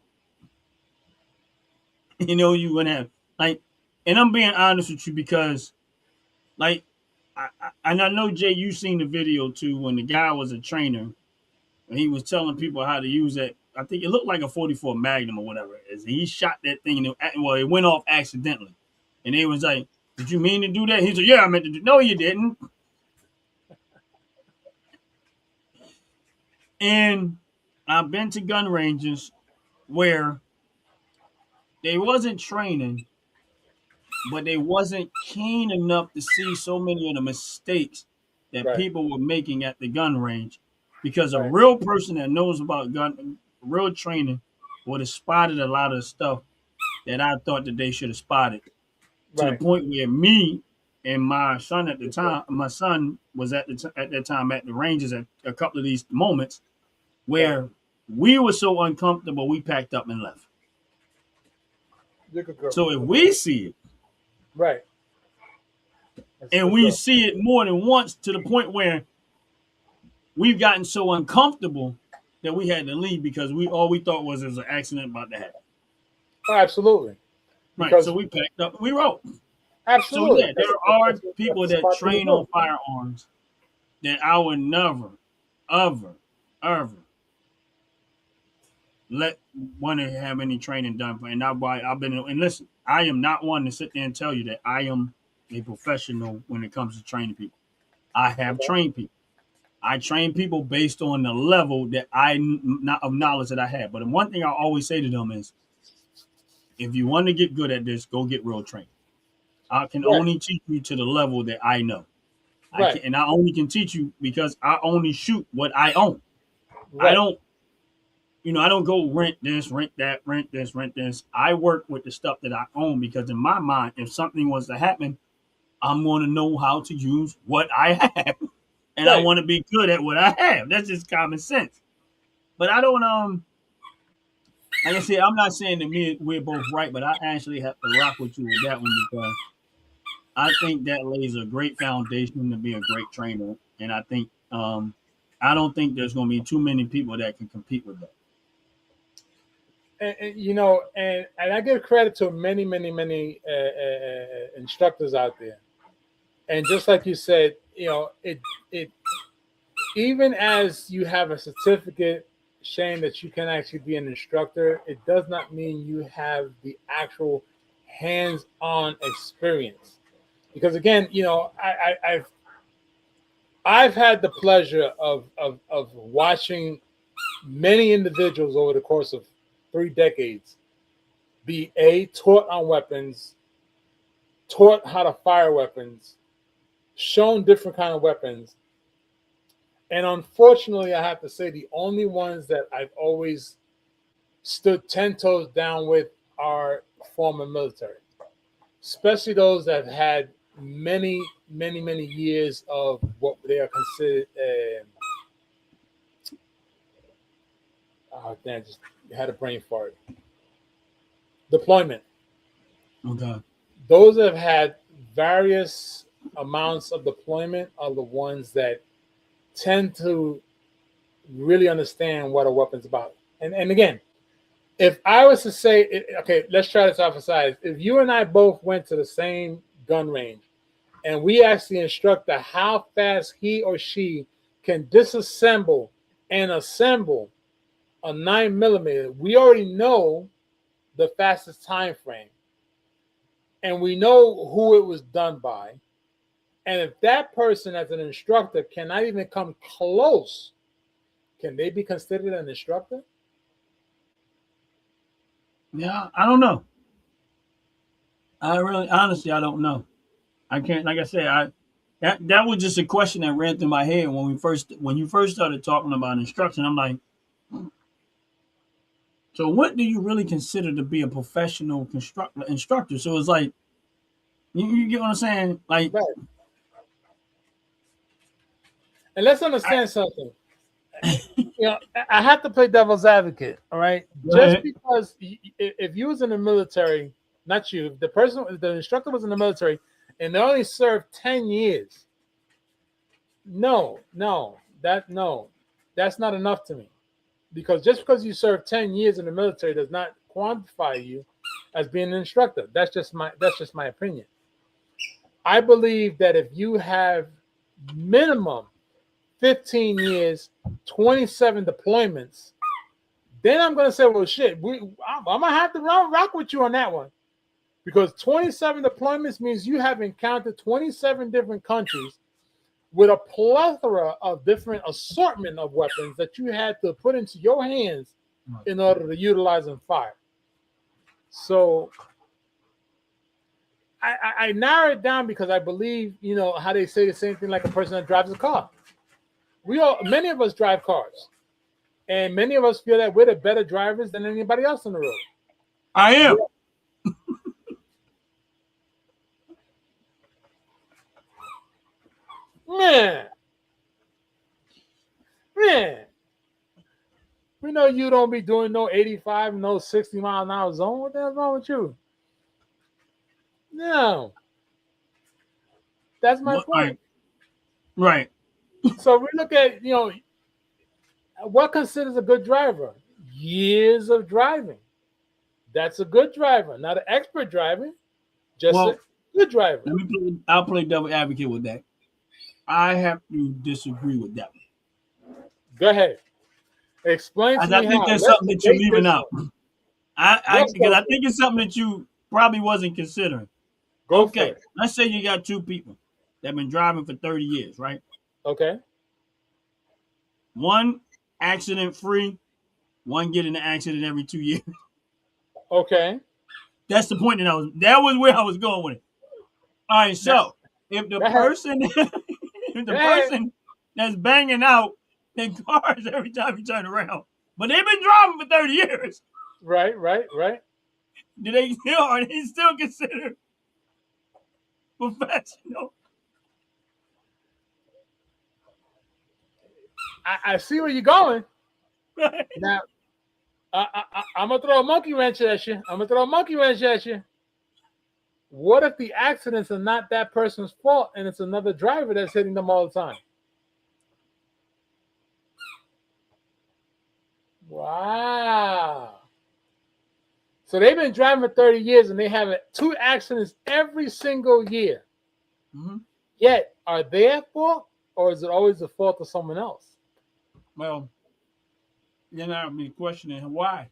You wouldn't have like, and I'm being honest with you because like, and I know Jay, you seen the video too when the guy was a trainer and he was telling people how to use that. I think it looked like a 44 Magnum or whatever it is. And he shot that thing and it went off accidentally. And they was like, "Did you mean to do that?" He said, "Yeah, I meant to do." No, you didn't. And I've been to gun ranges where they wasn't training, but they wasn't keen enough to see so many of the mistakes that
Right.
people were making at the gun range. Because a
Right.
real person that knows about real training would have spotted a lot of the stuff that I thought that they should have spotted. To the
Right.
point where me and my son at the time, my son was at that time at the ranges at a couple of these moments
Right.
where we were so uncomfortable, we packed up and left.
You could go.
So if we see it
Right. That's
and
good
we
go.
see it more than once to the point where we've gotten so uncomfortable that we had to leave because we all we thought was there was an accident about to happen.
Oh, absolutely.
Right. So
Because
we packed up and we wrote. So
absolutely.
yeah, there are
That's
people
the
that
smart thing to
train on
do.
firearms that I would never, ever, ever let want to have any training done for. And that's why I've been. And listen, I am not one to sit there and tell you that I am a professional when it comes to training people. I have
Okay.
trained people. I train people based on the level that not of knowledge that I have. But the one thing I always say to them is, if you want to get good at this, go get real training. I can
Right.
only teach you to the level that I know. I
Right.
can, and I only can teach you because I only shoot what I own. I
Right.
don't, I don't go rent this, rent that, rent this, rent this. I work with the stuff that I own because in my mind, if something was to happen, I'm going to know how to use what I have, and I
Right.
want to be good at what I have. That's just common sense. But I don't, like I said, I'm not saying that we're both right, but I actually have to rock with you with that one because I think that lays a great foundation to be a great trainer, and I don't think there's going to be too many people that can compete with that.
And and I give credit to many, many, many instructors out there. And just like you said, it even as you have a certificate saying that you can actually be an instructor, it does not mean you have the actual hands-on experience. Because again, I've had the pleasure of watching many individuals over the course of 3 decades be taught on weapons, taught how to fire weapons, shown different kind of weapons, and unfortunately, I have to say the only ones that I've always stood 10 toes down with are former military, especially those that have had many, many, many years of what they are considered. Oh, damn, just had a brain fart. Deployment.
Okay.
Those that have had various amounts of deployment are the ones that tend to really understand what a weapon's about. And again, if I was to say, okay, let's try this off a side. If you and I both went to the same gun range and we asked the instructor how fast he or she can disassemble and assemble a 9mm, we already know the fastest time frame and we know who it was done by. And if that person, as an instructor, cannot even come close, can they be considered an instructor?
Yeah, I don't know. I really, honestly, I don't know. I can't. Like I said, that was just a question that ran through my head when you first started talking about instruction. I'm like, so what do you really consider to be a professional instructor? So it's like, you get what I'm saying? Like,
Right. And let's
I,
understand something. I have to play devil's advocate. All right,
go
just
ahead.
because if you was in the military, not you, the instructor was in the military, and they only served 10 years. No, that's not enough to me. Because just because you serve 10 years in the military does not quantify you as being an instructor. That's just my opinion. I believe that if you have minimum 15 years, 27 deployments, then I'm gonna say, well, shit, I'm gonna have to rock with you on that one because 27 deployments means you have encountered 27 different countries with a plethora of different assortment of weapons that you had to put into your hands in order to utilize and fire. So I narrow it down because I believe, you know, how they say the same thing like a person that drives a car. Many of us drive cars, and many of us feel that we're the better drivers than anybody else on the road.
I am.
Man, man, we know you don't be doing no 85, no 60 mile an hour zone. What the hell's wrong with you? No, that's my point.
Right.
So we look at, you know, what considers a good driver? Years of driving. That's a good driver, not an expert driving, just
Well,
a good driver.
I'll play devil advocate with that. I have to disagree with that.
Go ahead. Explain to
I
me
think
how.
there's
Let's
something that you're
debate
leaving
this
out.
one.
Because I think it's something that you probably wasn't considering.
Go for
Okay,
it.
let's say you got two people that have been driving for 30 years, right?
Okay.
One accident free, one get in an accident every 2 years.
Okay.
That's the point that was where I was going with it. All right,
Now,
so if the
go ahead.
person if
Go
the
ahead.
person that's banging out in cars every time you turn around, but they've been driving for 30 years,
Right, right, right.
are they still considered professional?
I see where you're going.
Right?
Now, I'm going to throw a monkey wrench at you. What if the accidents are not that person's fault and it's another driver that's hitting them all the time? Wow. So they've been driving for 30 years and they have two accidents every single year.
Mm-hmm.
Yet, are they at fault or is it always the fault of someone else?
Well, then I'll be questioning why.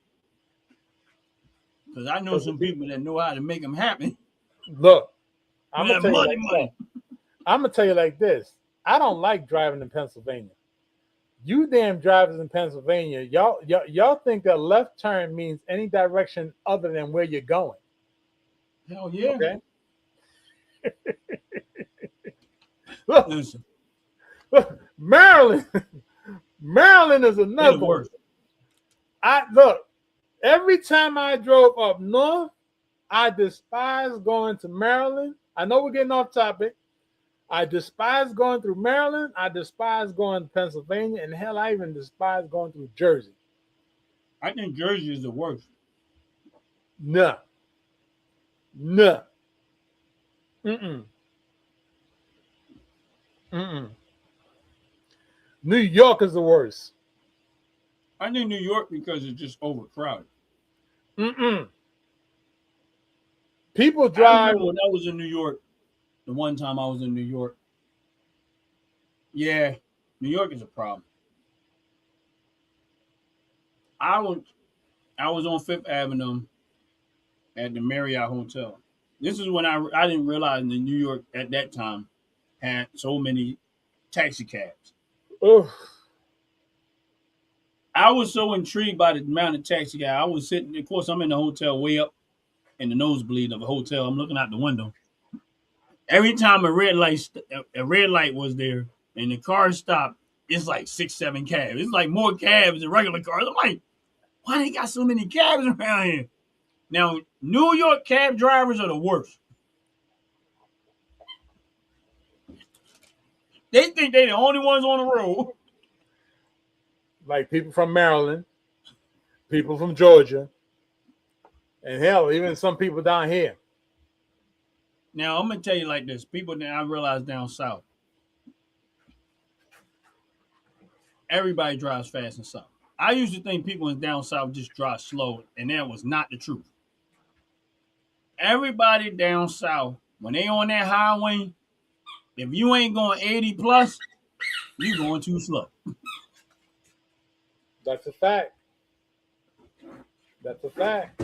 Because I know some people that know how to make them happen.
Look, I'm
With
gonna
that
tell you
money,
like
money.
I'm gonna tell you like this. I don't like driving in Pennsylvania. You damn drivers in Pennsylvania, y'all think that left turn means any direction other than where you're going.
Hell yeah.
Okay. Look,
Listen,
look, Maryland. Maryland is
they're the
another one.
worst.
I look, every time I drove up north, I despise going to Maryland. I know we're getting off topic. I despise going through Maryland. I despise going to Pennsylvania. And hell, I even despise going through Jersey.
I think Jersey is the worst.
No. No. Mm-mm. Mm-mm. New York is the worst.
I think New York because it's just overcrowded.
Mm-mm. People
I
drive.
remember when I was in New York, the one time I was in New York. Yeah, New York is a problem. I was I was on Fifth Avenue at the Marriott Hotel. This is when I didn't realize that New York at that time had so many taxi cabs.
Oh,
I was so intrigued by the amount of taxi cab. I was sitting, of course, I'm in the hotel way up in the nosebleed of a hotel. I'm looking out the window. Every time a red light was there, and the car stopped, it's like 6, 7 cabs. It's like more cabs than regular cars. I'm like, why they got so many cabs around here? Now, New York cab drivers are the worst. They think they're the only ones on the road.
like people from Maryland, people from Georgia, and hell, even some people down here.
Now, I'm gonna tell you like this: people that I realize down south, everybody drives fast and south. I used to think people in down south just drive slow, and that was not the truth. Everybody down south, when they on that highway, if you ain't going 80 plus, you going too slow.
That's a fact. That's a fact.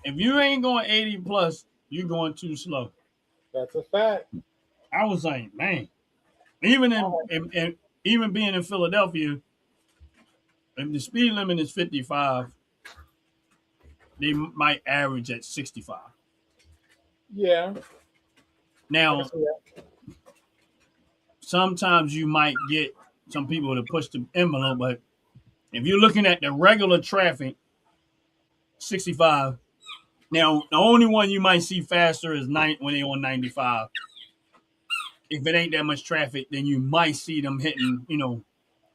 If you ain't going 80 plus, you going too slow.
That's a fact.
I was like, man. Even in even being in Philadelphia, if the speed limit is 55, they might average at 65.
Yeah, I can
Now,
see that.
sometimes you might get some people to push the envelope, but if you're looking at the regular traffic, 65. Now, the only one you might see faster is when they're on 95. If it ain't that much traffic, then you might see them hitting,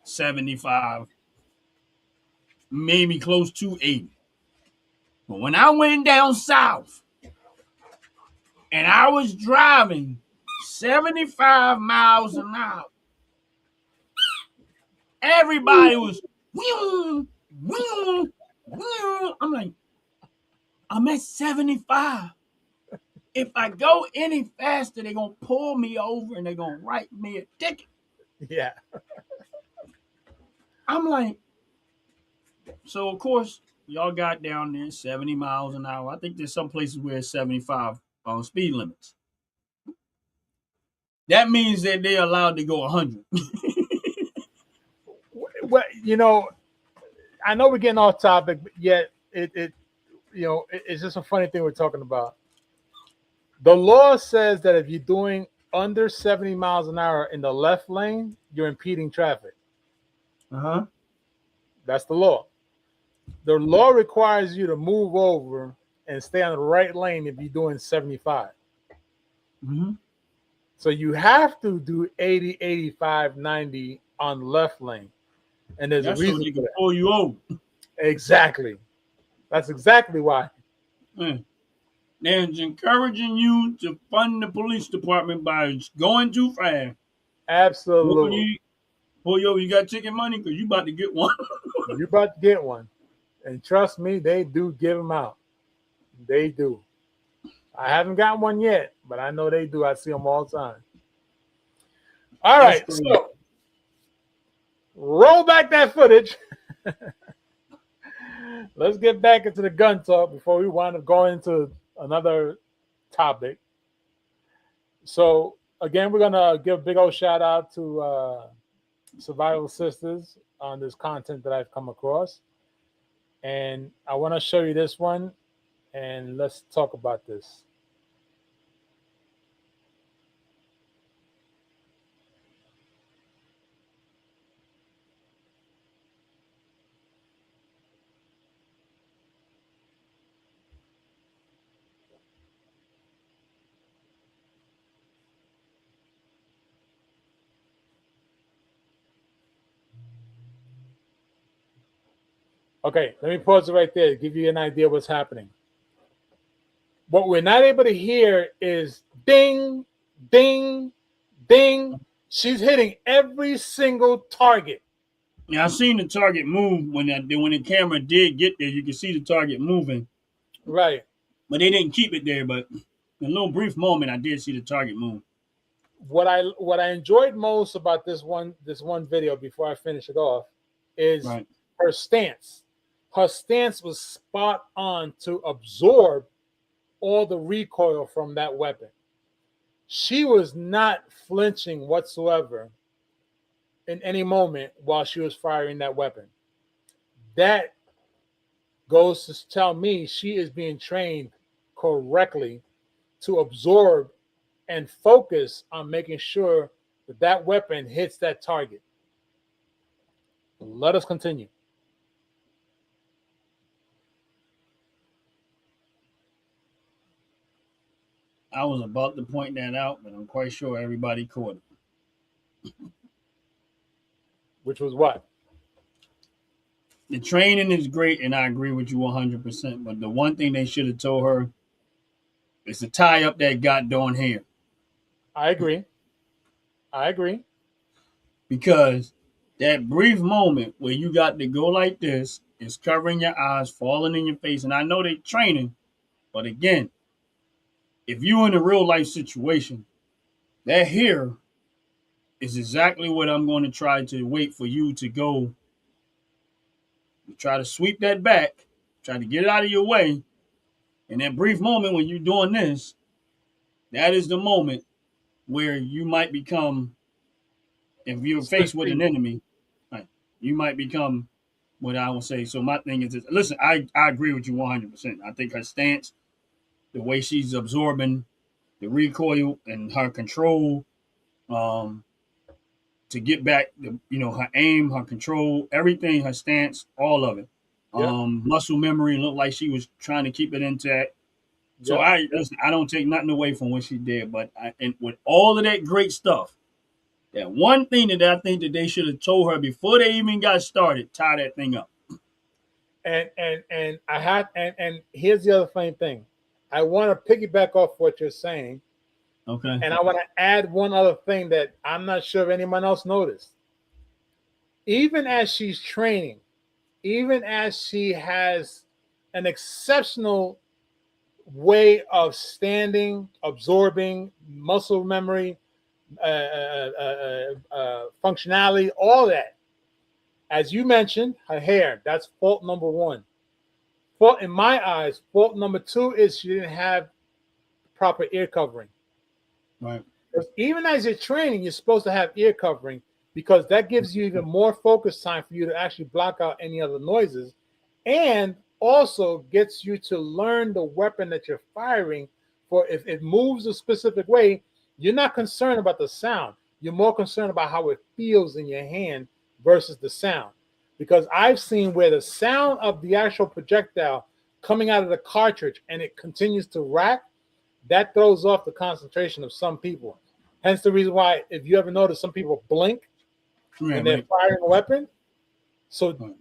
75, maybe close to 80. But when I went down south and I was driving 75 miles an hour, everybody was, whew, whew, whew. I'm like, I'm at 75. If I go any faster, they're going to pull me over and they're going to write me a ticket.
Yeah,
I'm like, so of course, y'all got down there 70 miles an hour. I think there's some places where it's 75 on speed limits. That means that they're allowed to go 100.
well, I know we're getting off topic, but yet it's just a funny thing we're talking about. The law says that if you're doing under 70 miles an hour in the left lane, you're impeding traffic.
Uh-huh.
That's the law. The law requires you to move over and stay on the right lane if you're doing 75.
Mm-hmm.
So you have to do 80, 85, 90 on the left lane. And there's
That's
a
so
reason
they
for
can
that.
pull you over.
Exactly. That's exactly why.
Man. They're encouraging you to fund the police department by going too fast.
Absolutely.
Pull you over, you got ticket money because you about to get one.
You're about to get one. And trust me, they do give them out. They do. I haven't gotten one yet, but I know they do. I see them all the time. All
That's
right,
crazy.
so roll back that footage. Let's get back into the gun talk before we wind up going into another topic. So again, we're gonna give a big old shout out to Survival Sisters on this content that I've come across, and I want to show you this one, and let's talk about this. Okay, let me pause it right there to give you an idea of what's happening. What we're not able to hear is ding, ding, ding. She's hitting every single target.
Yeah, I seen the target move when the camera did get there. You could see the target moving,
Right.
but they didn't keep it there. But in a little brief moment, I did see the target move.
What I enjoyed most about this one video before I finish it off is
Right.
her stance. Her stance was spot on to absorb all the recoil from that weapon. She was not flinching whatsoever in any moment while she was firing that weapon. That goes to tell me she is being trained correctly to absorb and focus on making sure that that weapon hits that target. Let us continue.
I was about to point that out, but I'm quite sure everybody caught it.
Which was what?
The training is great, and I agree with you 100%. But the one thing they should have told her is to tie up that goddamn hair.
I agree. I agree.
Because that brief moment where you got to go like this is covering your eyes, falling in your face. And I know they training, but again, if you're in a real life situation, that hair is exactly what I'm going to try to wait for you to go. Try to sweep that back, try to get it out of your way. And that brief moment when you're doing this, that is the moment where you might become if you're
Split
faced with an
speed.
enemy, right, you might become what I would say. So my thing is, this, listen, I agree with you 100%. I think her stance, the way she's absorbing the recoil and her control, um, to get back, her aim, her control, everything, her stance, all of it.
Yep.
Muscle memory looked like she was trying to keep it intact. So
Yep.
I listen. I don't take nothing away from what she did, but and with all of that great stuff, that one thing that I think that they should have told her before they even got started, tie that thing up.
And I had and here's the other funny thing. I want to piggyback off what you're saying,
Okay.
and I want to add one other thing that I'm not sure if anyone else noticed. Even as she's training, even as she has an exceptional way of standing, absorbing muscle memory, functionality, all that. As you mentioned, her hair, that's fault number one. Fault in my eyes, fault number two is she didn't have proper ear covering.
Right.
Because even as you're training, you're supposed to have ear covering because that gives you even more focus time for you to actually block out any other noises and also gets you to learn the weapon that you're firing for. If it moves a specific way, you're not concerned about the sound. You're more concerned about how it feels in your hand versus the sound. Because I've seen where the sound of the actual projectile coming out of the cartridge and it continues to rack, that throws off the concentration of some people. Hence the reason why, if you ever notice, some people blink
Yeah.
when they're
Right.
firing a weapon. So
Right.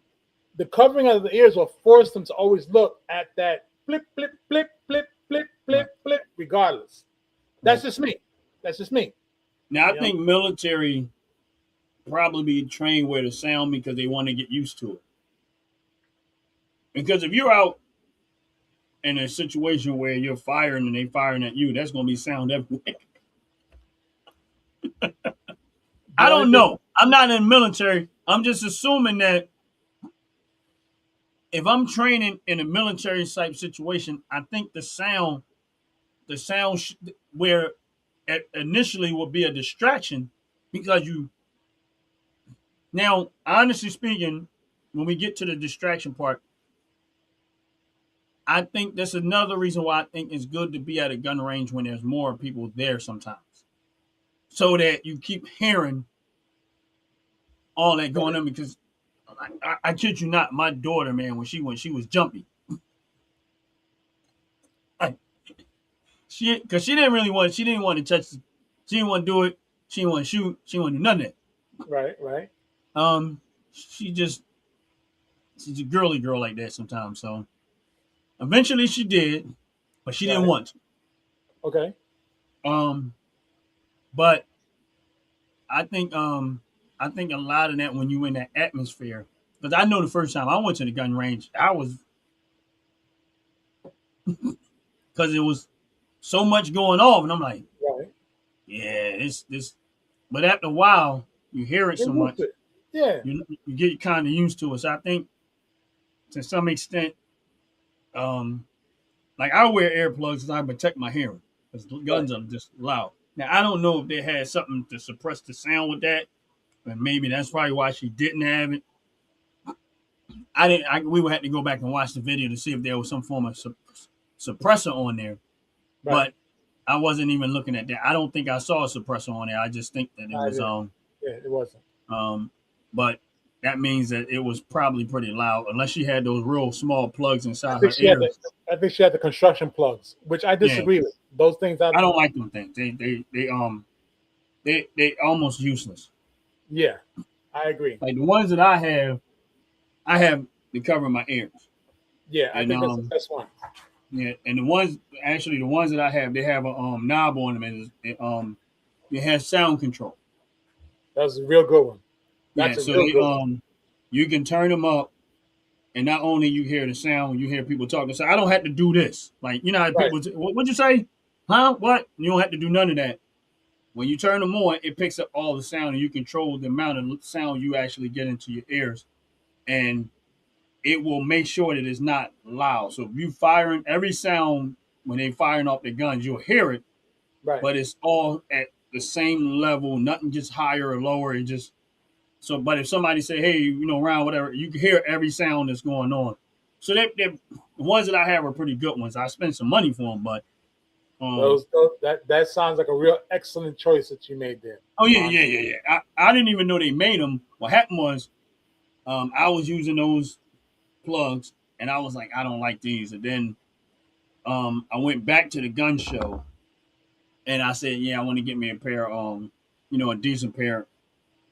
the covering of the ears will force them to always look at that flip, flip, flip, flip, flip,
Right.
flip, flip, regardless. That's
Right.
just me. That's just me.
Now I
You know?
think military probably be trained where the sound because they want to get used to it. Because if you're out in a situation where you're firing and they firing at you, that's going to be sound everywhere.
The
I
only
don't
thing,
know. I'm not in the military. I'm just assuming that if I'm training in a military type situation, I think the sound where initially will be a distraction because you now, honestly speaking, when we get to the distraction part, I think that's another reason why I think it's good to be at a gun range when there's more people there sometimes, so that you keep hearing all that going on. Because I kid you not, my daughter, man, when she was jumpy, I, she didn't want to touch, she didn't want to do it, she didn't want to shoot, she didn't want to do none of that.
right, right.
Um, she just she's a girly girl like that sometimes. So eventually she did, but she didn't
Right.
want
Okay.
to. But I think a lot of that when you in that atmosphere, because I know the first time I went to the gun range, I was because it was so much going on, and I'm like,
Right.
yeah, this. But after a while, you hear it
Get
so
used
much,
to it. Yeah.
you get kind of used to it. So I think to some extent, um, like I wear earplugs because I protect my hearing because
Right.
guns are just loud. Now I don't know if they had something to suppress the sound with that, and maybe that's probably why she didn't have it. I didn't. We would have to go back and watch the video to see if there was some form of suppressor on there.
Right.
But I wasn't even looking at that. I don't think I saw a suppressor on there. I just think that it
I
was
didn't. Yeah, it wasn't.
um. But that means that it was probably pretty loud, unless she had those real small plugs
I
inside
think
her
she had the.
ears.
I think she had the construction plugs, which I
Yeah,
disagree with. Those things, I
I don't like them things. They almost useless.
yeah, I agree.
Like the ones that I have to cover my ears,
Yeah, I
and
think that's the best one.
yeah, and the ones that I have, they have a knob on them, and it has sound control.
That's a real good one.
Yeah,
That's a
so
real
they
good one.
you can turn them up, and not only you hear the sound, you hear people talking. So I don't have to do this. Like you know how
Right.
people, what'd you say? Huh? What? You don't have to do none of that. When you turn them on, it picks up all the sound, and you control the amount of sound you actually get into your ears, and it will make sure that it's not loud. So if you firing every sound when they firing off the guns, you'll hear it,
Right.
but it's all at the same level, nothing just higher or lower. It just so. But if somebody say, hey, around whatever, you can hear every sound that's going on. So the ones that I have are pretty good ones. I spent some money for them, but
That sounds like a real excellent choice that you made there.
oh yeah,
On
yeah, yeah, yeah. I didn't even know they made them. What happened was, I was using those plugs, and I was like, I don't like these. And then I went back to the gun show, and I said, yeah, I want to get me a pair, a decent pair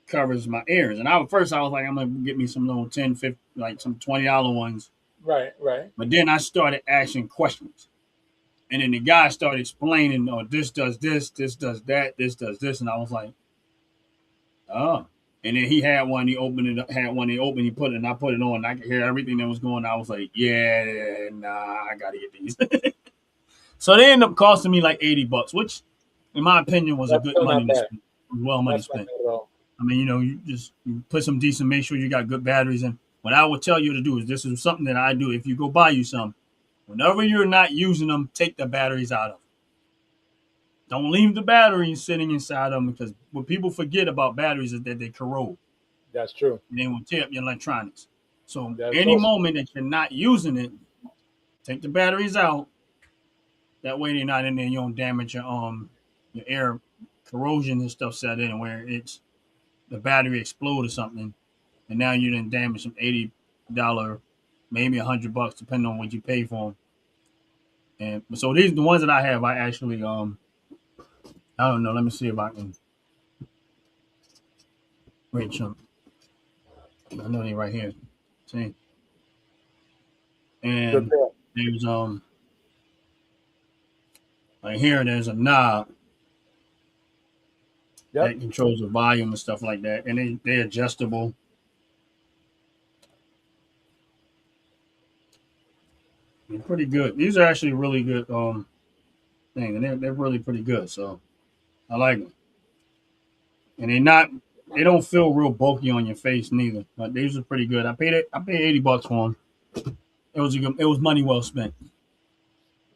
covers my ears. And first I was like, I'm gonna get me some little 10, 50, like some $20 ones.
right, right.
But then I started asking questions. And then the guy started explaining, oh, this does this does that, this does this. And I was like, oh. And then he had one, he opened it up, had one, he opened, he put it, and I put it on. And I could hear everything that was going on. I was like, yeah, nah, I gotta get these. So they ended up costing me like $80, which in my opinion was a
That's
good
still
money
not
to
bad.
spend. Well money
That's not
spent.
bad at all.
I mean, you put some decent, make sure you got good batteries. And what I would tell you to do is this is something that I do. If you go buy you some, whenever you're not using them, take the batteries out of them. Don't leave the batteries sitting inside of them because what people forget about batteries is that they corrode
That's true.
and they will tear up your electronics. So
That's
any
also
moment that you're not using it, take the batteries out. That way they're not in there. You don't damage your air corrosion and stuff set in where it's the battery explode or something, and now you didn't damage some $80, maybe $100, depending on what you pay for them. And so these the ones that I have. I actually I don't know. Let me see if I can reach them. I know they right here. See,
good
and
pair.
there's right here. There's a knob
Yep.
that controls the volume and stuff like that, and they're adjustable. They're pretty good. These are actually really good things, and they're really pretty good. So I like them, and they don't feel real bulky on your face neither. But these are pretty good. I paid $80 for them. It was money well spent.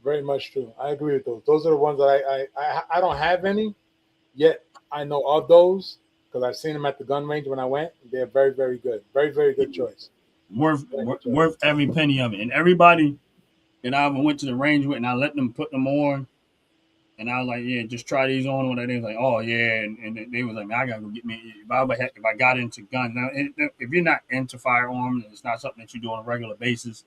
Very much true. I agree with those. Those are the ones that I don't have any yet. I know of those because I've seen them at the gun range when I went. They're very, very good. Very, very good choice. Very good choice.
Worth every penny of it. And everybody that I went to the range with, and I let them put them on, and I was like, yeah, just try these on. And they was like, oh yeah, and they was like, man, I gotta go get me. If I got into guns now, if you're not into firearms, it's not something that you do on a regular basis.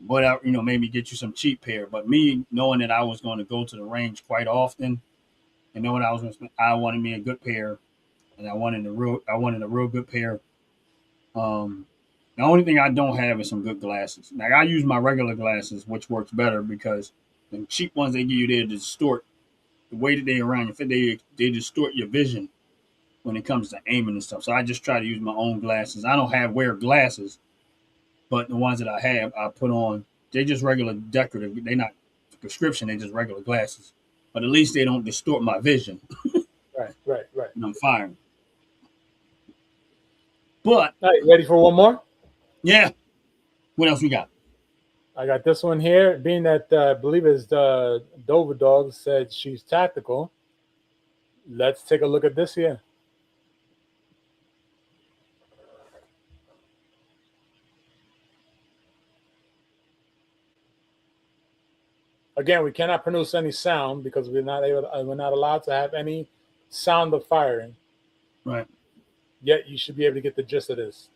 But maybe get you some cheap pair. But me knowing that I was going to go to the range quite often, and knowing I wanted me a good pair, and I wanted a real good pair. Um, the only thing I don't have is some good glasses. Like I use my regular glasses, which works better because the cheap ones they give you they distort the way that they around your face. They distort your vision when it comes to aiming and stuff. So I just try to use my own glasses. I don't wear glasses, but the ones that I have, I put on. They're just regular decorative. They're not prescription. They're just regular glasses. But at least they don't distort my vision
Right, right, right.
when I'm firing. But
All right, ready for one more?
yeah, what else we got?
I got this one here. Being that I believe it's the Dover Dog said she's tactical. Let's take a look at this here. Again, we cannot produce any sound because we're not allowed to have any sound of firing.
Right.
Yet you should be able to get the gist of this.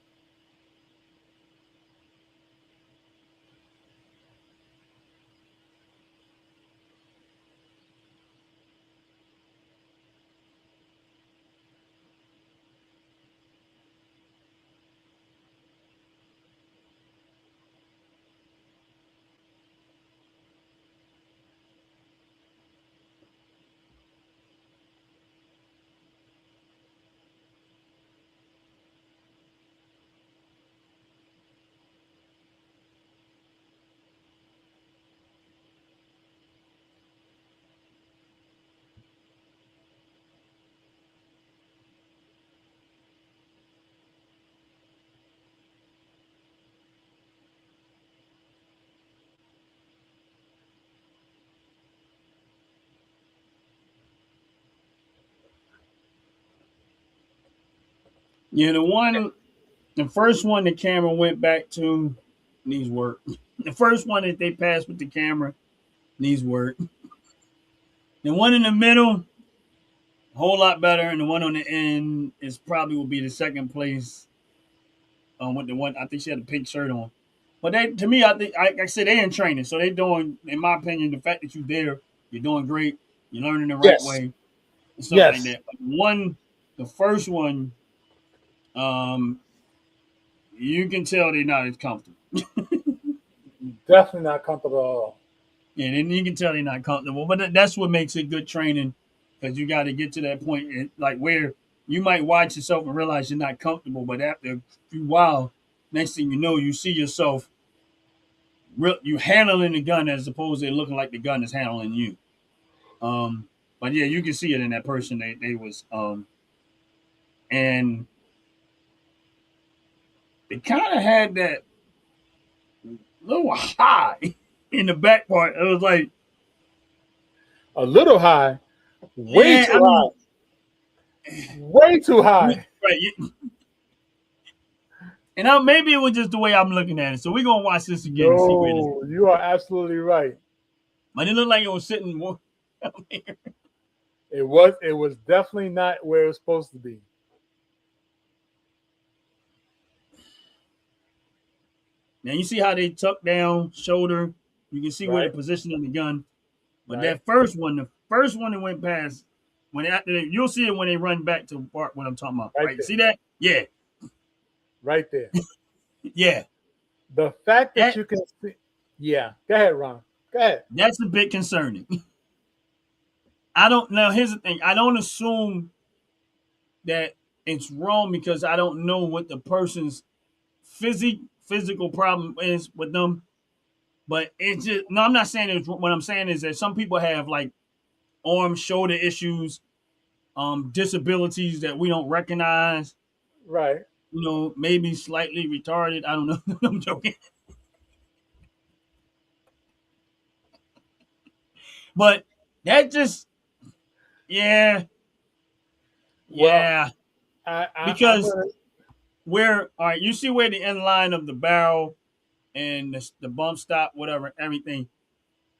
Yeah, the first one the camera went back to needs work. The first one that they passed with the camera needs work. The one in the middle, a whole lot better, and the one on the end is probably will be the second place. With the one I think she had a pink shirt on. But they, to me, I think, like I said, they in training, so they doing, in my opinion, the fact that you're there, you're doing great, you're learning the right
Yes.
way, and stuff like
Yes.
that. But the first one, um, you can tell they're not as comfortable.
Definitely not comfortable at all.
Yeah, and you can tell they're not comfortable. But that's what makes it good training, because you got to get to that point, like where you might watch yourself and realize you're not comfortable, but after a few while, next thing you know, you see yourself you handling the gun as opposed to it looking like the gun is handling you. But yeah, you can see it in that person. They was and they kind of had that little high in the back part. It was like,
A little high, way
yeah,
too
I
high,
mean,
way too high.
right. And maybe it was just the way I'm looking at it. So we're gonna watch this again and see where this.
No, you are absolutely right.
But it looked like it was sitting more down there.
It was definitely not where it was supposed to be.
Now you see how they tuck down shoulder. You can see where
Right,
they're positioning the gun. But
right,
that first one, the first one that went past, when after you'll see it when they run back to part what I'm talking about.
right
Right?
there,
See that? Yeah,
right there.
yeah.
The fact that
That
you can see, yeah. Go ahead, Ron. Go ahead.
that's a bit concerning. I don't now. Here's the thing. I don't assume that it's wrong because I don't know what the person's physical problem is with them. But it's just no. I'm not saying it's what I'm saying is that some people have like arm shoulder issues, disabilities that we don't recognize.
Right.
Maybe slightly retarded. I don't know. I'm joking. But that just, yeah,
Well,
yeah.
I'm
Because
gonna.
where, all right, you see where the end line of the barrel and the bump stop, whatever, everything,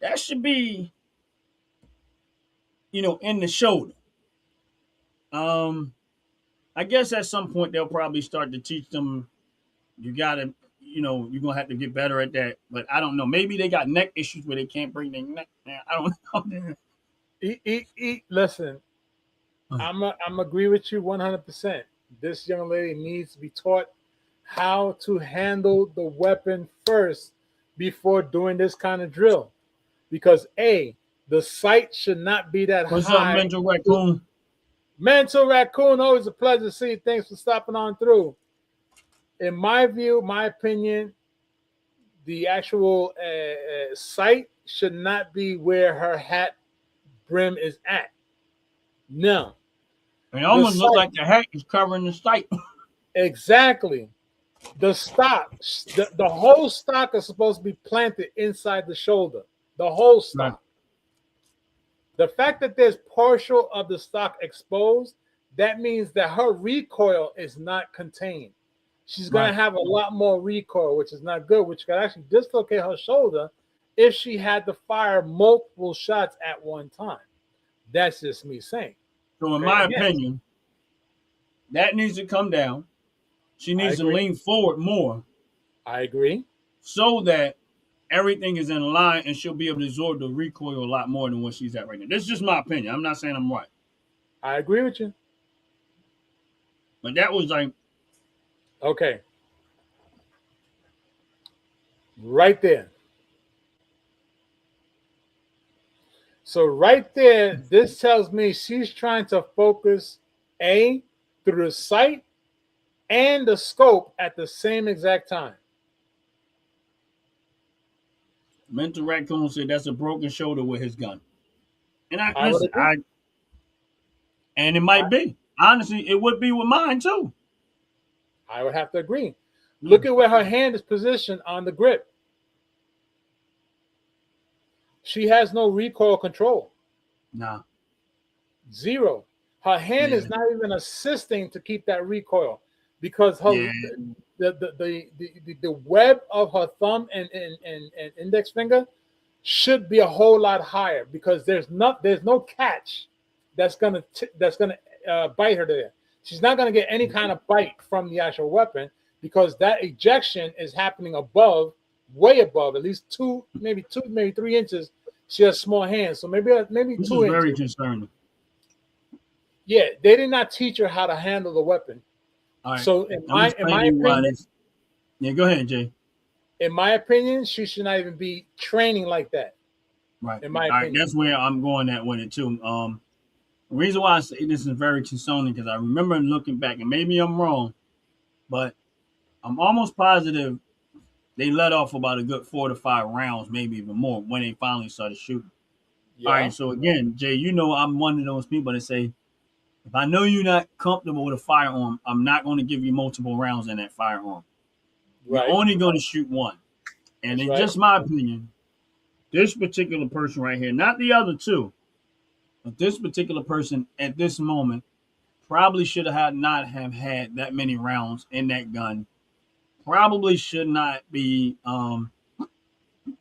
that should be, in the shoulder. Um, I guess at some point they'll probably start to teach them, you gotta, you're gonna have to get better at that. But I don't know. Maybe they got neck issues where they can't bring their neck down. I don't know.
Listen, I'm agree with you 100%. This young lady needs to be taught how to handle the weapon first before doing this kind of drill, because the sight should not be that
What's up,
high.
mental raccoon?
Mental Raccoon, always a pleasure to see you. Thanks for stopping on through. In my view, my opinion, the actual sight should not be where her hat brim is at. No,
It
the
almost looks
sight,
like the hat is covering the sight.
exactly. The stock, the whole stock is supposed to be planted inside the shoulder. The whole
Right.
stock. The fact that there's partial of the stock exposed, that means that her recoil is not contained. She's going to
Right.
have a lot more recoil, which is not good, which could actually dislocate her shoulder if she had to fire multiple shots at one time. That's just me saying.
So, in
Okay,
my
again,
opinion, that needs to come down. She
I
needs to
agree.
lean forward more
I agree.
so that everything is in line and she'll be able to absorb the recoil a lot more than what she's at right now. This is just my opinion. I'm not saying I'm right.
I agree with you.
But that was like,
Okay, right there. So right there, this tells me she's trying to focus through the sight and the scope at the same exact time.
mental raccoon said that's a broken shoulder with his gun. And I
I would
listen,
agree.
and it
I,
might be. Honestly, it would be with mine too.
I would have to agree. Look at where her hand is positioned on the grip. She has no recoil control.
Nah.
Zero. Her hand
Yeah.
is not even assisting to keep that recoil. because
Yeah,
the web of her thumb and index finger should be a whole lot higher because there's no catch that's gonna bite her there. She's not gonna get any kind of bite from the actual weapon because that ejection is happening above, way above, at least two, maybe 3 inches. She has small hands, so maybe
this is
two
very
inches.
concerning.
Yeah, they did not teach her how to handle the weapon.
All right,
So
I'm gonna
in
explain
my
to you why
opinion,
this. Yeah, go ahead, Jay.
she should not even be training like that.
Right.
In my
All right,
opinion.
that's where I'm going at with it too. The reason why I say this is very concerning because I remember looking back, and maybe I'm wrong, but I'm almost positive they let off about a good 4 to 5 rounds, maybe even more, when they finally started shooting. All
Yeah.
right, so again, Jay, you know I'm one of those people that say, if I know you're not comfortable with a firearm, I'm not going to give you multiple rounds in that firearm. You're
Right.
only going to shoot one. And
That's
in
right.
just my opinion, this particular person right here, not the other two, but this particular person at this moment probably should have not have had that many rounds in that gun. Probably should not be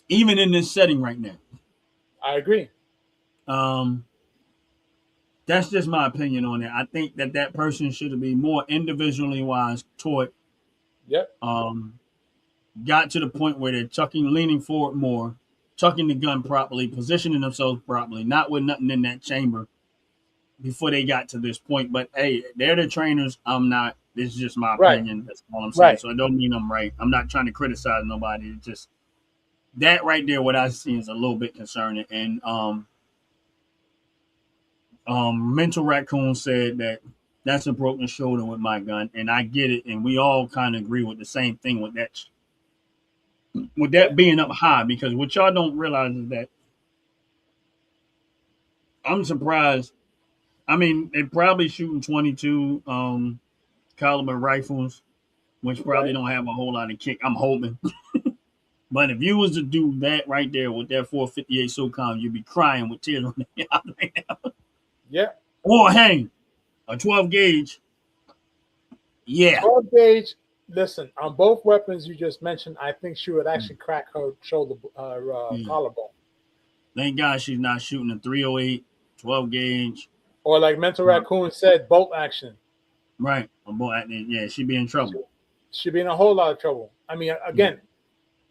even in this setting right now.
I agree.
Um, that's just my opinion on it. I think that that person should be more individually wise taught.
Yep.
Um, got to the point where they're tucking, leaning forward more, tucking the gun properly, positioning themselves properly, not with nothing in that chamber before they got to this point. But hey, they're the trainers. I'm not. This is just my
Right.
opinion. That's all I'm saying.
Right.
So I don't mean I'm right. I'm not trying to criticize nobody. It's just that right there, what I see is a little bit concerning. And Mental Raccoon said that that's a broken shoulder with my gun, and I get it. And we all kind of agree with the same thing with
Yeah.
that being up high, because what y'all don't realize is that I'm surprised. I mean, they probably shooting 22 caliber rifles, which probably
Right.
don't have a whole lot of kick. I'm hoping, but if you was to do that right there with that 458 SOCOM, you'd be crying with tears on the eye right now.
Yeah.
Or hang a 12 gauge. Yeah,
12 gauge. Listen, on both weapons you just mentioned, I think she would
mm,
actually crack her shoulder,
yeah.
collarbone.
Thank God she's not shooting a 308, 12 gauge.
Or like Mental
Uh,
Raccoon said, bolt action.
right. Yeah, she'd be in trouble.
She, she'd be in a whole lot of trouble. I mean,
Yeah.
again,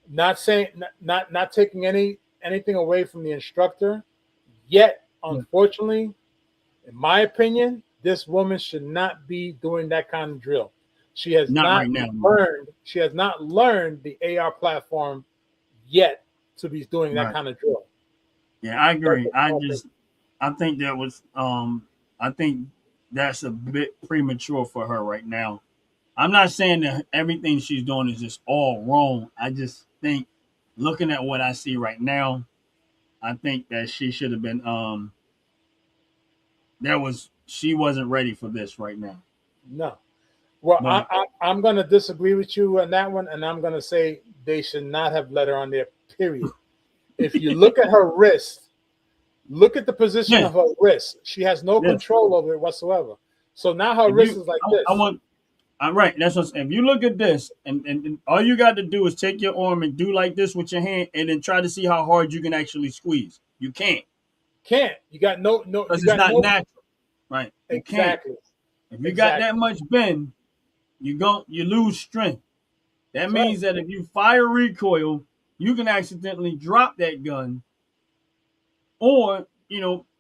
not saying not taking anything away from the instructor. Yet,
Yeah.
unfortunately, in my opinion, this woman should not be doing that kind of drill. She has
Not
not
right now.
learned. She has not learned the AR platform yet to be doing that
Right.
kind of drill.
Yeah, I
That's
agree.
a small thing.
I think that was I think that's a bit premature for her right now. I'm not saying that everything she's doing is just all wrong. I just think looking at what I see right now, I think that she should have been she wasn't ready for this right now.
No. Well,
But
I'm going to disagree with you on that one, and I'm going to say they should not have let her on there. Period. If you look at her wrist, look at the position
yeah,
of her wrist. She has no
yeah.
control over it whatsoever. So now her
If
wrist
you
is like
I
this.
want I'm right. That's what I'm saying. If you look at this and all you got to do is take your arm and do like this with your hand and then try to see how hard you can actually squeeze. You can't
Can't. You got no.
because
You
it's
got
not
no.
natural. Right. You can't.
Exactly.
If you got that
Exactly.
much bend, you lose strength. That
That's right.
means that if you fire recoil, you can accidentally drop that gun, or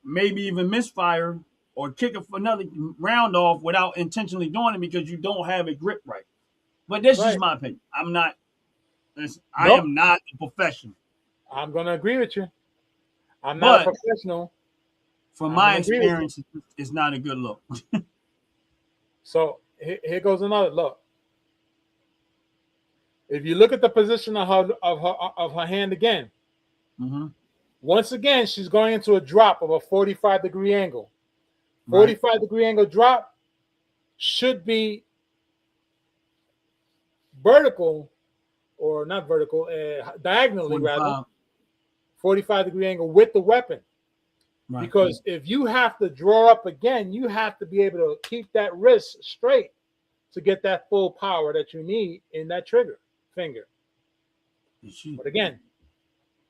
maybe even misfire or kick another round off without intentionally doing it because you don't have it gripped right. But
That's
this is
right.
my opinion. I
Nope.
am not a professional,
I'm gonna agree with you. I'm not a
but
professional.
from
I'm
my
gonna agree with you.
experience, it's not a good look.
So here goes another look. If you look at the position of her hand again,
Hmm.
once again she's going into a drop of a 45-degree angle.
Right.
45-degree angle drop should be vertical or not vertical, diagonally rather,
45.
45-degree angle with the weapon.
Right.
Because if you have to draw up again, you have to be able to keep that wrist straight to get that full power that you need in that trigger finger.
She,
But again,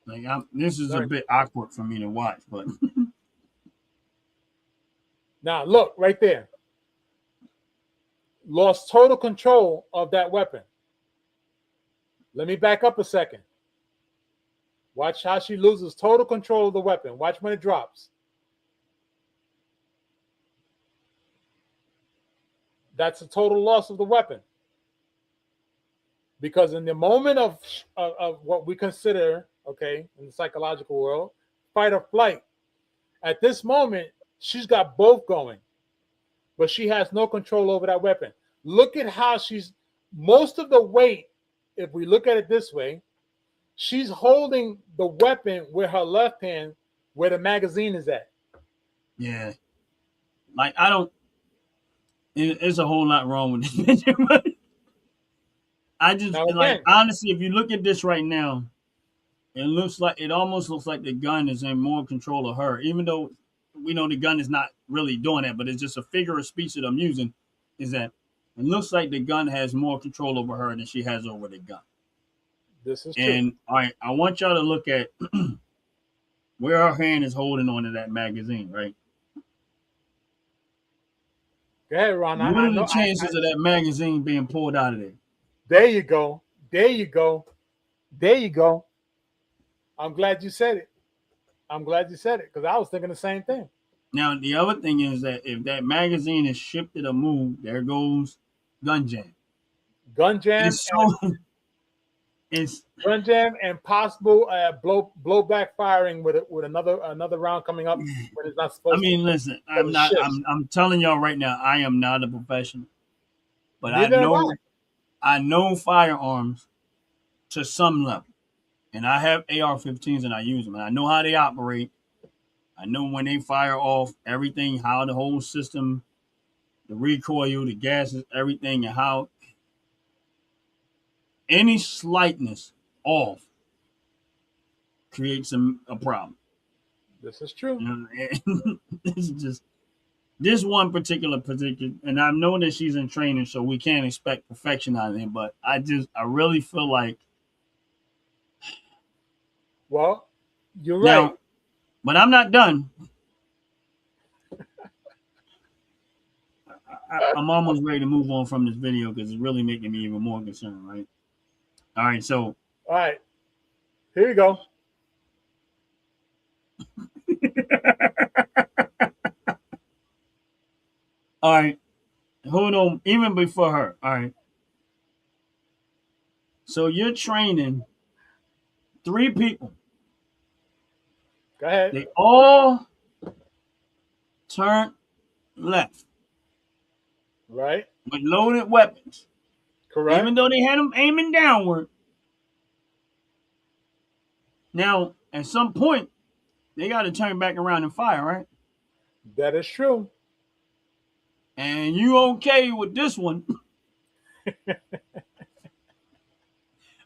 like, this is a
learn.
bit awkward for me to watch, but
Now look right there. Lost total control of that weapon. Let me back up a second. Watch how she loses total control of the weapon. Watch when it drops. That's a total loss of the weapon. Because in the moment of what we consider, okay, in the psychological world, fight or flight, at this moment, she's got both going, but she has no control over that weapon. Look at how she's, most of the weight, if we look at it this way, she's holding the weapon with her left hand where the magazine is at.
yeah, like I don't. There's a whole lot wrong with this picture, but I just
Now
like
again,
honestly, if you look at this right now, it almost looks like the gun is in more control of her, even though we know the gun is not really doing that, but it's just a figure of speech that I'm using. Is that it looks like the gun has more control over her than she has over the gun.
this is true.
And all right, I want y'all to look at where her hand is holding onto that magazine, right?
Go ahead, Ron.
What
I
are the
know.
chances of that magazine being pulled out of there?
There you go. There you go. There you go. I'm glad you said it. I'm glad you said it because I was thinking the same thing.
Now, the other thing is that if that magazine is shifted or moved, there goes gun jam.
Gun jam
It's
and
so it's
gun jam and possible blow backfiring with another round coming up when it's not
I
supposed to.
mean, listen,
Because it shifts.
I'm telling y'all right now, I am not a professional. But
Neither am I.
I know firearms to some level. And I have AR-15s and I use them. And I know how they operate. I know when they fire off everything, how the whole system, the recoil, the gases, everything, and how any slightness off creates a problem.
This is true.
You know, and this is just this one particular, and I know that she's in training, so we can't expect perfection out of him. But I really feel like
Well, you're right.
now, but I'm not done. I'm almost ready to move on from this video because it's really making me even more concerned, right? All right, so
All right. Here you go.
all right, hold on. Even before her, all right. So you're training 3 people.
Go ahead.
They all turn left
Right.
with loaded weapons,
Correct.
even though they had them aiming downward. Now, at some point, they got to turn back around and fire, right?
That is true.
And you okay with this one?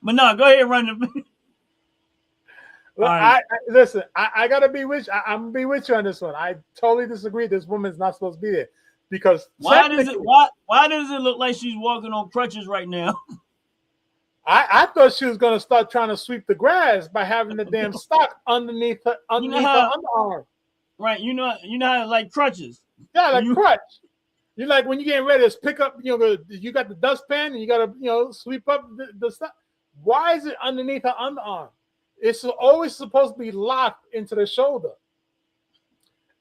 But no, go ahead, run the.
Look,
right.
Listen. I gotta be with you. I'm gonna be with you on this one. I totally disagree. This woman's not supposed to be there because
Why does it look like she's walking on crutches right now?
I thought she was gonna start trying to sweep the grass by having the damn stock underneath her
You know how,
underarm.
right? You know how like crutches.
Yeah, like crutch. You like when you getting ready to pick up, you got the dustpan and you gotta, sweep up the stuff. Why is it underneath her underarm? It's always supposed to be locked into the shoulder.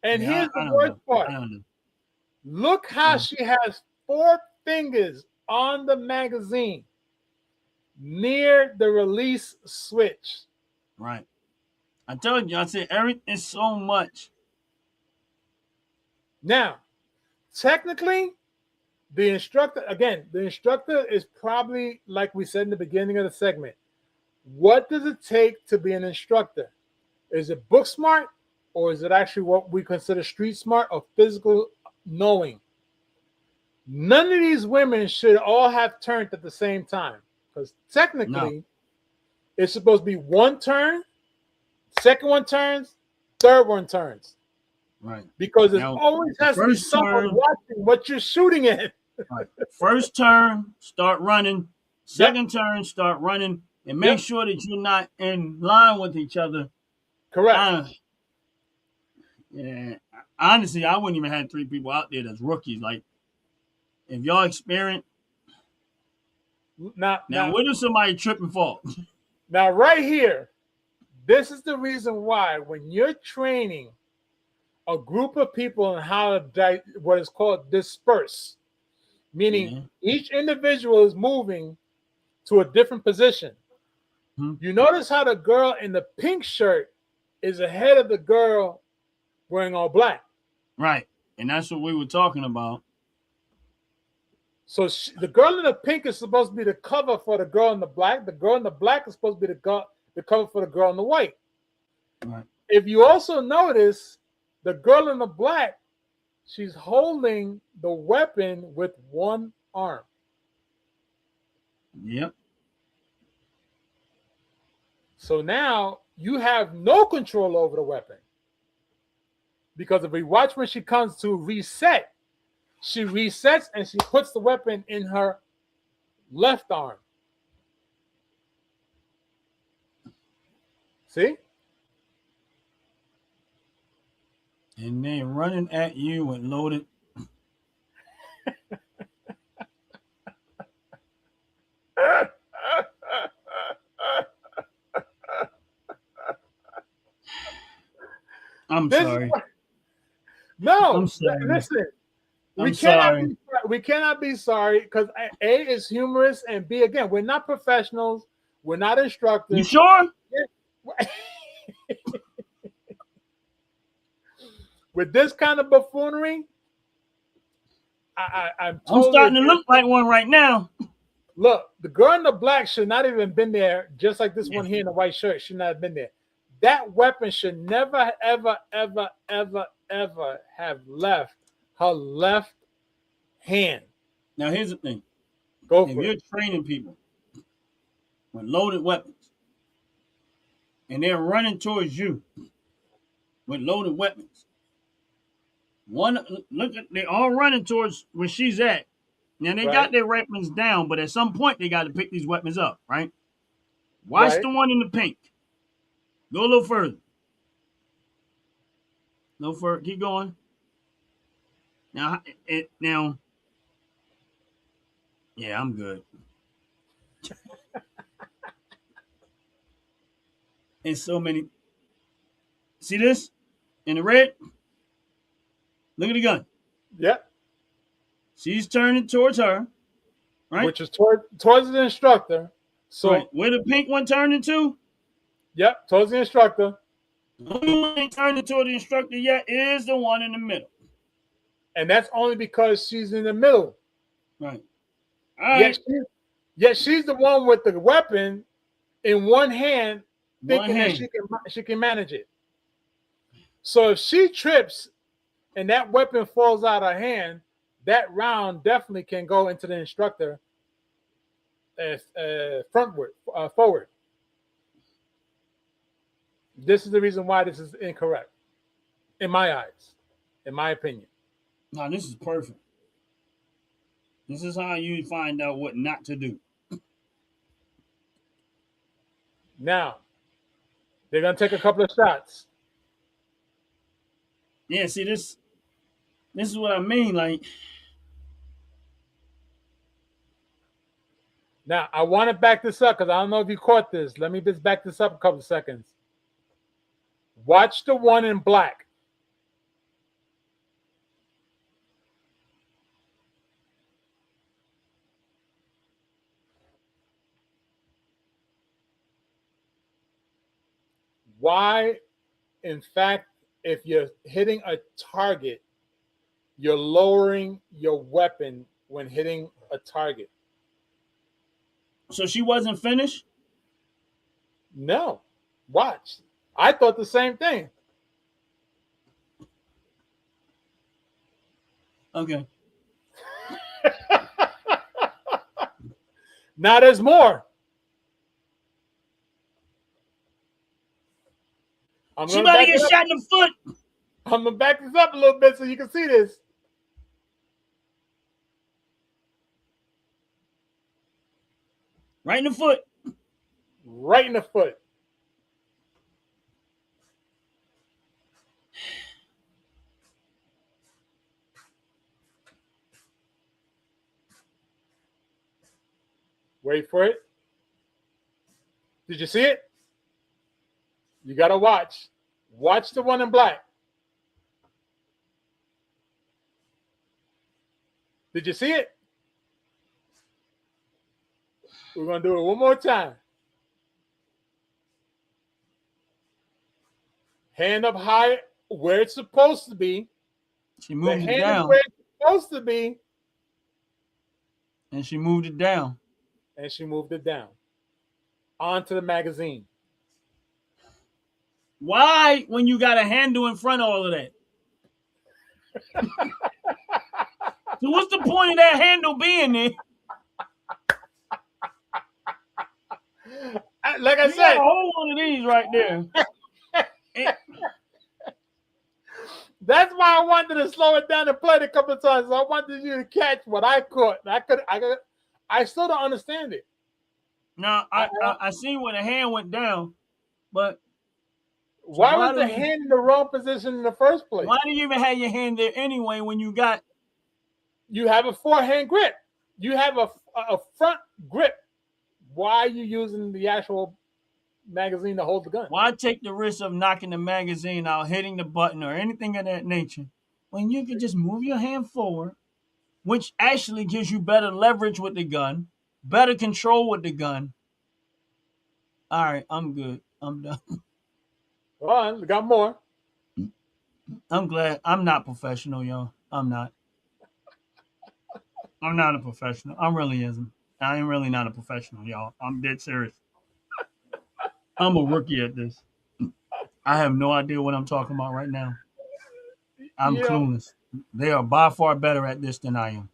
And
Yeah,
here's
I
the
don't
worst
know.
part.
I don't know.
Look how she has 4 fingers on the magazine near the release switch.
Right. I told you. I said everything is so much.
Now, technically, the instructor is probably, like we said in the beginning of the segment, what does it take to be an instructor? Is it book smart or is it actually what we consider street smart or physical knowing? None of these women should all have turned at the same time because technically it's supposed to be one turn, second one turns, third one turns.
Right.
Because it always has to be someone watching what you're shooting at.
Right. First turn, start running.
Yep.
Second turn, start running, and make
Yep.
sure that you're not in line with each other.
Correct.
Uh, yeah. Honestly, I wouldn't even have 3 people out there that's rookies. Like, if y'all experience,
Now,
now
now,
what if somebody trip and fall?
now, right here, this is the reason why when you're training a group of people on how to what is called disperse, meaning
Yeah.
each individual is moving to a different position.
Hmm.
You notice how the girl in the pink shirt is ahead of the girl wearing all black.
Right. And that's what we were talking about.
So the girl in the pink is supposed to be the cover for the girl in the black. The girl in the black is supposed to be the cover for the girl in the white.
Right.
If you also notice, the girl in the black, she's holding the weapon with one arm.
Yep.
So now you have no control over the weapon. Because if we watch when she comes to reset, she resets and she puts the weapon in her left arm. See?
And they running at you with loaded. I'm
This is
sorry.
what, no,
I'm sorry.
listen.
I'm sorry.
We cannot be sorry because A is humorous and B again, we're not professionals, we're not
You
instructors.
sure?
With this kind of buffoonery, I'm
I'm
totally
starting to
against.
look like one right now.
Look, the girl in the black should not even been there, just like this
Yeah.
one here in the white shirt should not have been there. That weapon should never, ever, ever, ever, ever have left her left hand.
Now here's the thing:
Go
if
for
you're
it.
training people with loaded weapons and they're running towards you with loaded weapons, one look at they all running towards where she's at. Now they got
Right,
their weapons down, but at some point they got to pick these weapons up, right? Watch
right.
the one in the pink. Go a little further. No further. Keep going. Now, yeah, I'm good. And so many. See this in the red? Look at the gun.
Yep.
She's turning towards her, right?
Which is towards the instructor.
Right.
So,
Where the pink one turning to?
yep, towards the instructor.
The only one ain't turning toward the instructor yet is the one in the middle.
And that's only because she's in the middle.
Right. All
Yet,
right.
yet she's the one with the weapon in one hand,
One
thinking that
hand.
she can manage it. So if she trips and that weapon falls out of her hand, that round definitely can go into the instructor forward. This is the reason why this is incorrect, in my eyes, in my opinion.
Now this is perfect. This is how you find out what not to do.
Now, they're going to take a couple of shots.
Yeah, see this is what I mean. Like,
Now, I want to back this up because I don't know if you caught this. Let me just back this up a couple of seconds. Watch the one in black. Why, in fact, if you're hitting a target, you're lowering your weapon when hitting a target?
so she wasn't finished?
No. Watch. I thought the same thing.
Okay.
Now there's more.
She about to get shot in the foot.
I'm gonna back this up a little bit so you can see this.
Right in the foot.
Right in the foot. Wait for it. Did you see it? You got to watch. Watch the one in black. Did you see it? We're going to do it one more time. Hand up high where it's supposed to be.
She moved
The
it
hand is
down.
where it's supposed to be.
And she moved it down.
And she moved it down. Onto the magazine.
Why, when you got a handle in front of all of that? So what's the point of that handle being there?
Like I
You got
said,
a whole one of these right there.
that's why I wanted to slow it down and play it a couple of times. I wanted you to catch what I caught. I still don't understand it.
Now I seen where the hand went down, but
Why was the hand in the wrong position in the first place?
Why do you even have your hand there anyway when you got?
You have a forehand grip. You have a front grip. Why are you using the actual magazine to hold the gun?
Why take the risk of knocking the magazine out, hitting the button, or anything of that nature when you can just move your hand forward, which actually gives you better leverage with the gun, better control with the gun. All right, I'm good. I'm done.
Go on, we got more.
I'm glad I'm not professional, y'all. I'm not. I'm not a professional. I really isn't. I am really not a professional, y'all. I'm dead serious. I'm a rookie at this. I have no idea what I'm talking about right now. I'm clueless. They are by far better at this than I am.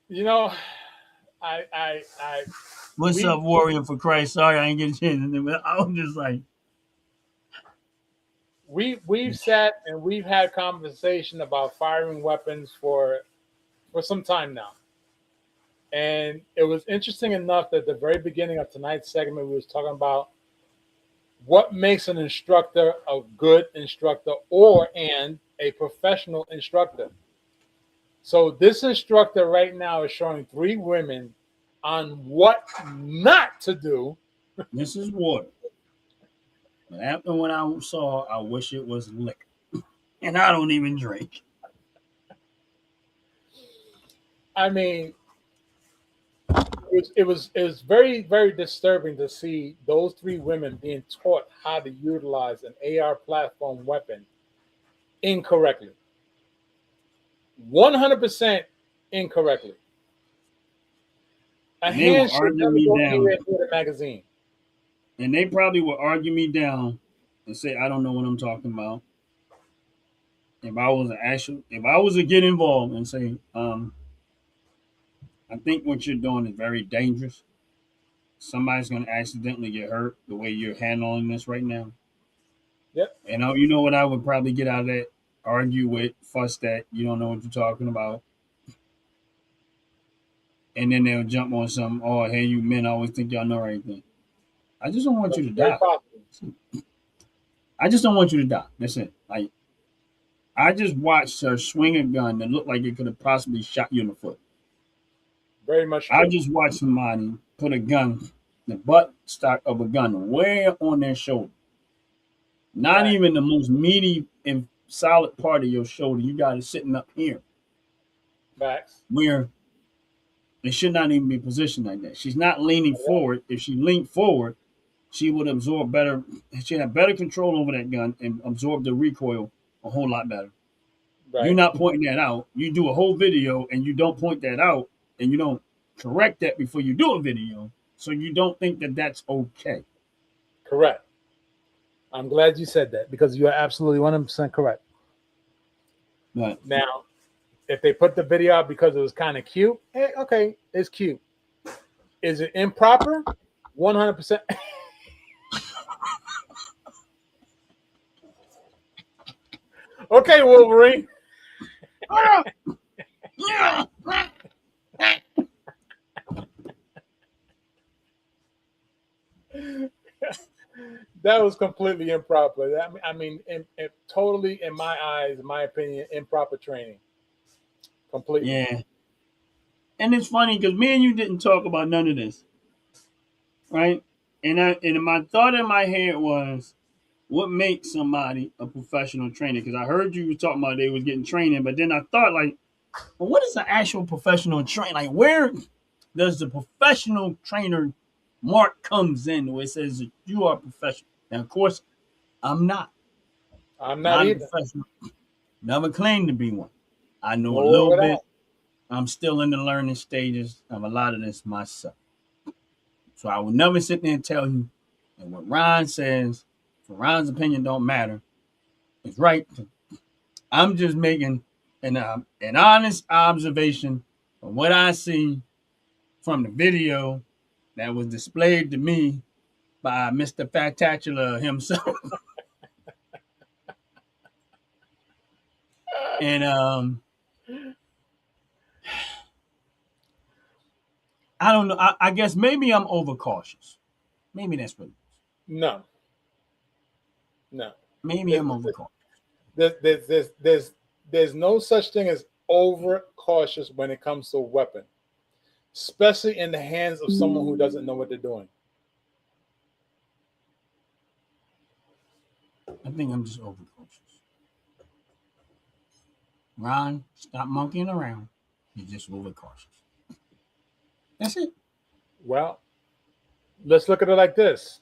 You know, I
What's up, Warrior for Christ? Sorry, I ain't getting a chance. But I was just like,
we've sat and we've had conversation about firing weapons for some time now. And it was interesting enough that at the very beginning of tonight's segment, we was talking about what makes an instructor a good instructor and a professional instructor. So this instructor right now is showing 3 women on what not to do.
this is water. But after what I saw, I wish it was liquor. And I don't even drink.
I mean, it was very, very disturbing to see those 3 women being taught how to utilize an AR platform weapon incorrectly. 100% incorrectly. A hand should never go anywhere near the magazine.
And they probably would argue me down and say I don't know what I'm talking about. If I was to get involved and say, I think what you're doing is very dangerous. Somebody's going to accidentally get hurt the way you're handling this right now.
Yep.
And you know what I would probably get out of that? Argue with, fuss that you don't know what you're talking about. And then they'll jump on some, oh, hey, you men always think y'all know everything. I just don't want you to die. I just don't want you to die. That's it. Like, I just watched her swing a gun that looked like it could have possibly shot you in the foot.
Very much true.
I just watched somebody put a gun, the butt stock of a gun, way on their shoulder. Not even the most meaty and solid part of your shoulder. You got it sitting up here.
Facts.
Where it should not even be positioned like that. She's not leaning forward. If she leaned forward, she would absorb better. She'd have better control over that gun and absorb the recoil a whole lot better. Right. You're not pointing that out. You do a whole video and you don't point that out and you don't correct that before you do a video. So you don't think that that's okay.
Correct. I'm glad you said that because you are absolutely 100% correct.
Right.
Now, if they put the video out because it was kind of cute, hey, okay, it's cute. Is it improper? 100%. Okay, Wolverine. That was completely improper. I mean, totally, in my eyes, in my opinion, improper training. Completely.
Yeah. And it's funny because me and you didn't talk about none of this, right? And my thought in my head was, what makes somebody a professional trainer? Because I heard you talking about they was getting training, but then I thought like, well, what is an actual professional trainer? Like, where does the professional trainer mark comes in where it says that you are professional? And of course, I'm not.
I'm not
Not a
either.
professional. Never claimed to be one. I know a
Nowhere
little
would
bit. I'm still in the learning stages of a lot of this myself. So I will never sit there and tell you that what Ron says, for Ron's opinion don't matter, is right. I'm just making an honest observation of what I see from the video that was displayed to me by Mr. Fatacula himself. And I don't know. I guess maybe I'm overcautious. Maybe that's what it is.
No, no.
Maybe
There's,
I'm overcautious.
there's, there's, there's, there's, there's no such thing as over cautious when it comes to a weapon, especially in the hands of someone who doesn't know what they're doing.
I think I'm just overcautious. Ron, stop monkeying around. You're just overcautious. That's it.
Well, let's look at it like this.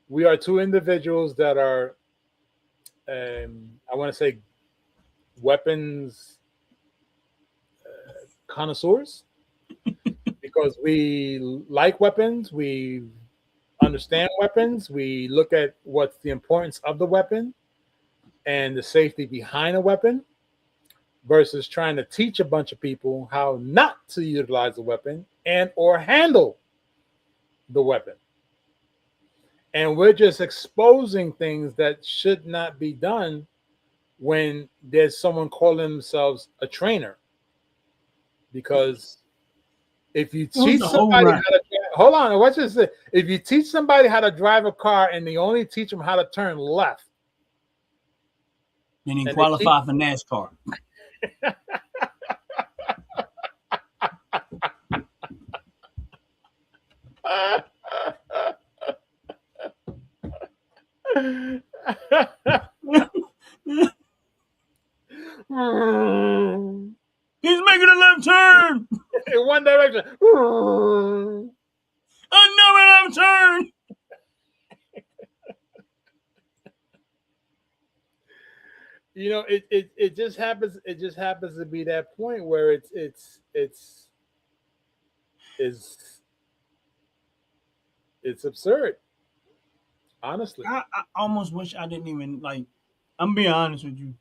We are two individuals that are, I want to say, weapons connoisseurs because we like weapons. We understand weapons. We look at what's the importance of the weapon and the safety behind a weapon versus trying to teach a bunch of people how not to utilize the weapon and or handle the weapon. And we're just exposing things that should not be done when there's someone calling themselves a trainer. Because if you
It was
teach
the whole
somebody
run.
how to hold on, what's this? If you teach somebody how to drive a car and they only teach them how to turn left,
Then he
and they keep
qualify for NASCAR. He's making a left turn.
in one direction.
Another left turn.
It just happens to be that point where it's it's absurd, honestly.
I almost wish I didn't even like. I'm being honest with you.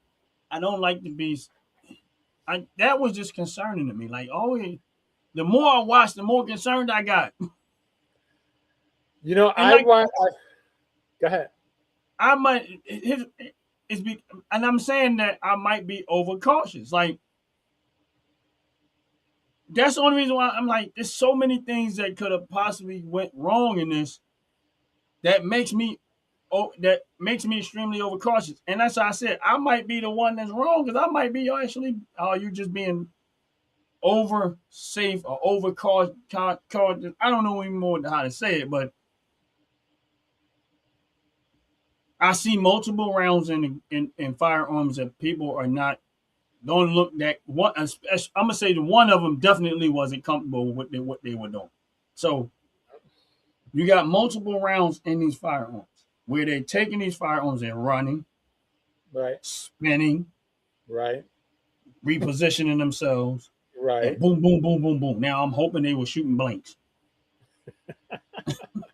I don't like to be. I that was just concerning to me. Like always, the more I watched, the more concerned I got.
You know,
And like
go ahead.
I might it's be, and I'm saying that I might be overcautious. Like that's the only reason why I'm like, there's so many things that could have possibly went wrong in this that makes me extremely overcautious. And that's why I said I might be the one that's wrong because I might be actually you just being over safe or over cautious. I don't know even more how to say it, but I see multiple rounds in firearms that people are not don't look that one. I'm gonna say the one of them definitely wasn't comfortable with what they were doing. So you got multiple rounds in these firearms where they're taking these firearms and running,
Right,
spinning,
right,
repositioning themselves, and
right.
boom, boom, boom, boom, boom. Now I'm hoping they were shooting blanks.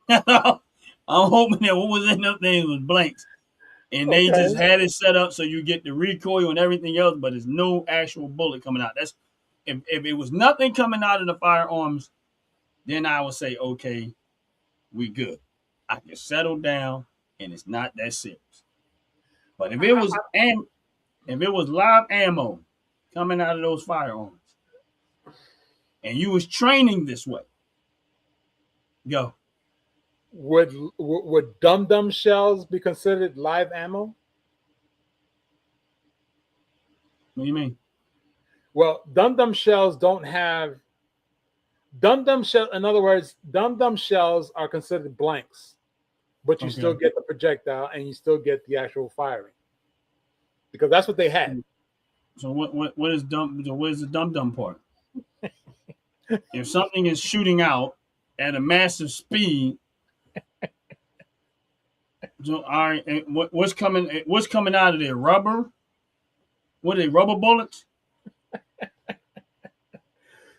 I'm hoping that what was in them things was blanks. And they just
Okay.
had it set up so you get the recoil and everything else, but there's no actual bullet coming out. That's if it was nothing coming out of the firearms, then I would say, okay, we good. I can settle down and it's not that serious. But if it was live ammo coming out of those firearms and you was training this way, go.
Would dum dum shells be considered live ammo?
What do you mean?
Well, dum dum shells don't have dum dum shell. In other words, dum dum shells are considered blanks, but you still
Okay.
get the projectile and you still get the actual firing because that's what they had.
So what is dumb? So what is the dum dum part? If something is shooting out at a massive speed, so all right, and what's coming out of there? Rubber? What are they? Rubber bullets?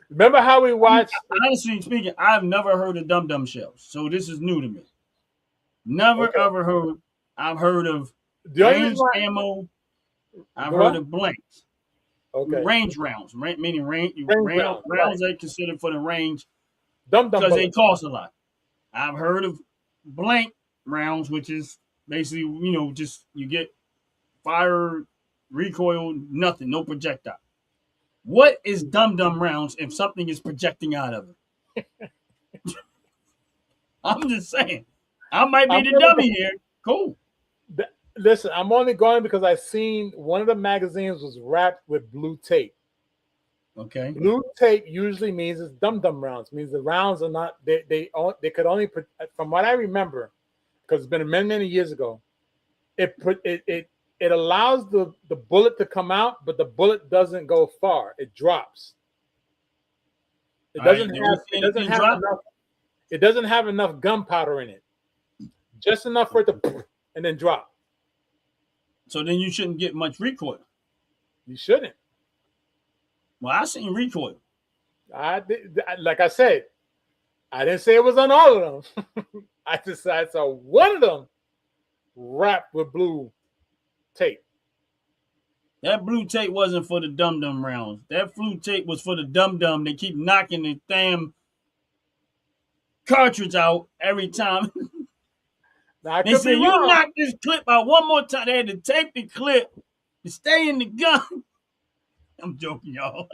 Remember how we
I mean,
watched?
honestly speaking, I've never heard of dum dum shells, so this is new to me. Never
Okay,
ever heard. I've heard of
the only reason
range
why
ammo. I've
the
heard
what?
of blanks,
Okay,
range rounds, meaning
range rounds, right?
rounds that are considered for the range
Dum dum
because they
bullets.
cost a lot. I've heard of blank rounds, which is basically just you get fire, recoil, nothing, no projectile. What is dum dum rounds if something is projecting out of it? I'm just saying. I might be
I'm
the
only,
dummy here. Cool.
listen. I'm only going because I seen one of the magazines was wrapped with blue tape.
Okay.
Blue tape usually means it's dum dum rounds. Means the rounds are not they could only from what I remember because it's been many years ago. It allows the bullet to come out, but the bullet doesn't go far. It drops. It
All right.
doesn't
Did we
have
see anything drop?
it doesn't have enough gunpowder in it. Just enough for it to and then drop.
So then you shouldn't get much recoil.
You shouldn't.
Well, I seen recoil.
Like I said, I didn't say it was on all of them. I saw one of them wrapped with blue tape.
That blue tape wasn't for the dum dum rounds. That blue tape was for the dum dum. They keep knocking the damn cartridge out every time.
Now I
They
could be
said, you
wrong.
knock this clip out one more time. They had to tape the clip to stay in the gun. I'm joking, y'all.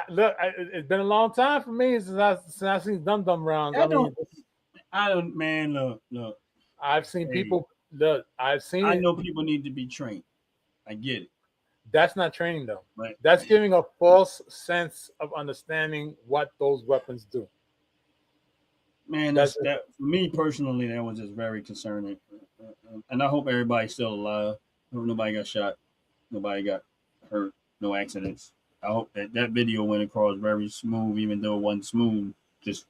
It's been a long time for me since I seen dum dum rounds. I
I
mean,
don't, I don't, man, look.
I've seen
Hey,
people. Look, I've seen
I
it.
know people need to be trained. I get it.
That's not training though.
But,
That's giving a false sense of understanding what those weapons do.
man,
That's
that for me personally, that was just very concerning. And I hope everybody's still alive. I hope nobody got shot. Nobody got hurt. No accidents. I hope that video went across very smooth, even though it wasn't smooth. Just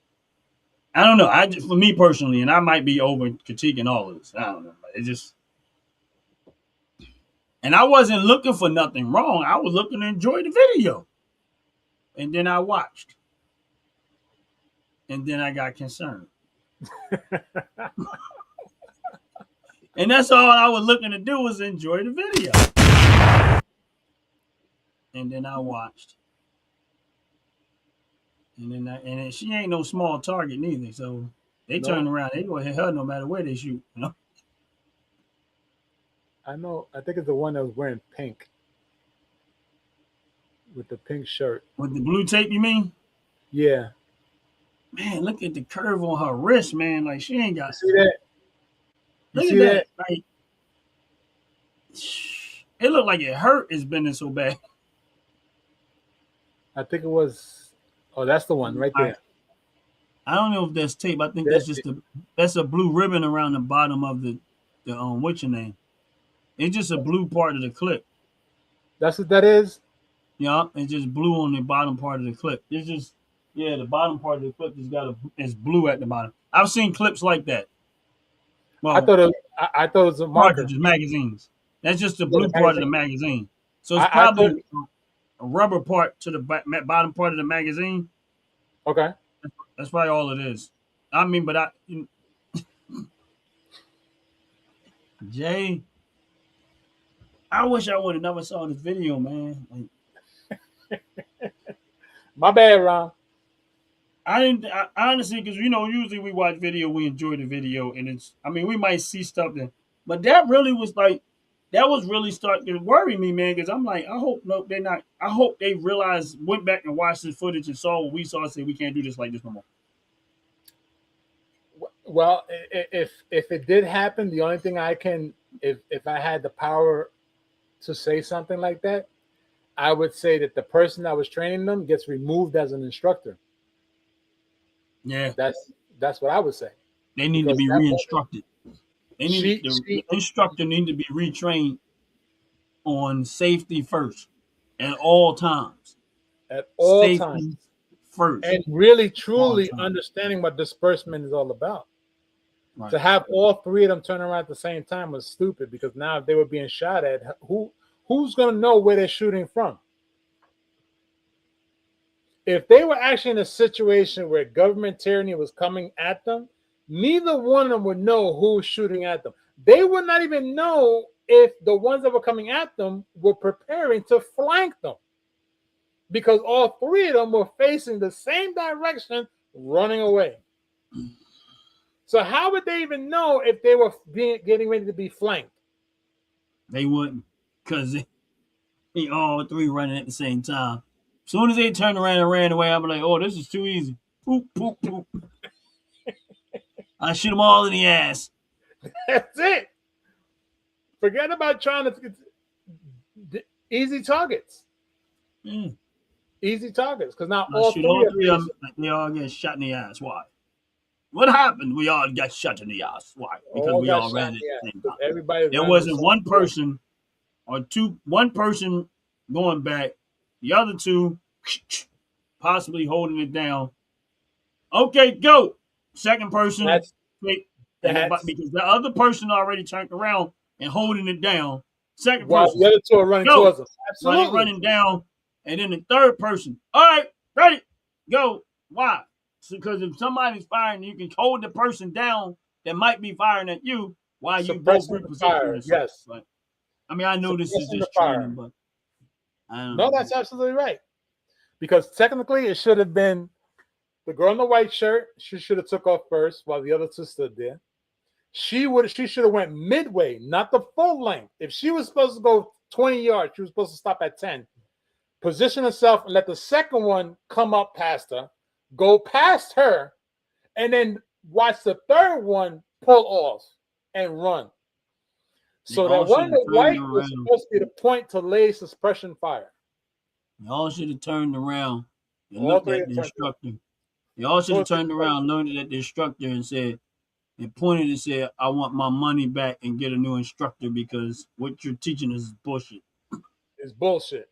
I don't know. For me personally, and I might be over critiquing all of this. I don't know. It just and I wasn't looking for nothing wrong. I was looking to enjoy the video, and then I watched, and then I got concerned, and that's all I was looking to do was enjoy the video, and then I watched, and then she ain't no small target neither. So they turn
no.
around, they go hit her no matter where they shoot. You know,
I know. I think it's the one that was wearing pink with the pink shirt.
with the blue tape, you mean?
Yeah.
Man, look at the curve on her wrist, man. Like she ain't
You
got.
see that? You
Look at
see
that.
that?
Like it looked like it hurt. It's bending so bad.
I think it was. Oh, that's the one right
I,
there.
I don't know if that's tape. I think
That-
that's a blue ribbon around the bottom of the what's your name? It's just a blue part of the clip.
That's what that is.
Yeah, it's just blue on the bottom part of the clip. It's just the bottom part of the clip just is blue at the bottom. I've seen clips like that.
I
Well,
thought it. I thought it was a marker.
cartridges, magazines. That's just the
Yeah,
blue
the
part of the
magazine.
magazine. So it's
I thought.
probably a rubber part to the bottom part of the magazine.
Okay.
That's probably all it is. I mean, but Jay, I wish I would have never saw this video, man. Like,
My bad, Ron.
I didn't honestly because usually we watch video, we enjoy the video, and I mean we might see stuff that, but that really was like that was really starting to worry me, man. Because I'm like, I hope no, they're not. I hope they realized, went back and watched this footage and saw what we saw, and said we can't do this like this no more.
Well, if it did happen, the only thing I can, if I had the power to say something like that, I would say that the person that was training them gets removed as an instructor.
Yeah,
That's what I would say,
they need to
because
be
that woman,
re-instructed. They need the
she
instructor need to be retrained on safety first at all times.
at all times,
Safety first,
and really
all
truly
time.
understanding what disbursement is all about.
Right.
To have all three of them turn around at the same time was stupid, because now if they were being shot at, who's going to know where they're shooting from? If they were actually in a situation where government tyranny was coming at them, neither one of them would know who was shooting at them. They would not even know if the ones that were coming at them were preparing to flank them, because all three of them were facing the same direction, running away. So how would they even know if they were getting ready to be flanked?
They wouldn't, because they all three running at the same time. As soon as they turned around and ran away, I'm like, oh, this is too easy. Poop, poop, poop. I shoot them all in the ass.
That's it. Forget about trying to easy targets.
Mm.
Easy targets, because now
I
all
shoot
three
all
are
three of
facing.
them, they all get shot in the ass. Why? What happened? We all got shot in the ass. Why? Because
All
we
got
all
shot
ran
in
at
the
the
ass
same
because
time.
everybody's
There
running the
wasn't
same
one
direction.
person or two, one person going back, the other two possibly holding it down. Okay, go. Second person,
That's
wait, and
that's
because the other person already turned around and holding it down. Second
while
person,
the other two are running
go.
towards them.
While they
Absolutely.
running down, and then the third person, all right, ready, go. Why? Because if somebody's firing, you can hold the person down that might be firing at you while you both
Suppressing the
reposition
fire.
yourself.
Yes.
But I mean, I know this is
Suppressing the
just
fire.
training, but I don't
No,
know.
that's absolutely right. Because technically it should have been the girl in the white shirt. She should have took off first while the other two stood there. She should have went midway, not the full length. If she was supposed to go 20 yards, she was supposed to stop at 10. Position herself and let the second one come up past her, go past her, and then watch the third one pull off and run.
They
So that
all
one
should
in
have
the
turned
white was
around.
supposed to be the point to lay suppression fire.
They all should have turned around and
All
looked
three
at
have
the
turned around.
instructor. They all should have
Towards the
turned
instructor.
around, looked at the instructor, and said, and pointed and said, "I want my money back and get a new instructor because what you're teaching us is bullshit."
Is bullshit.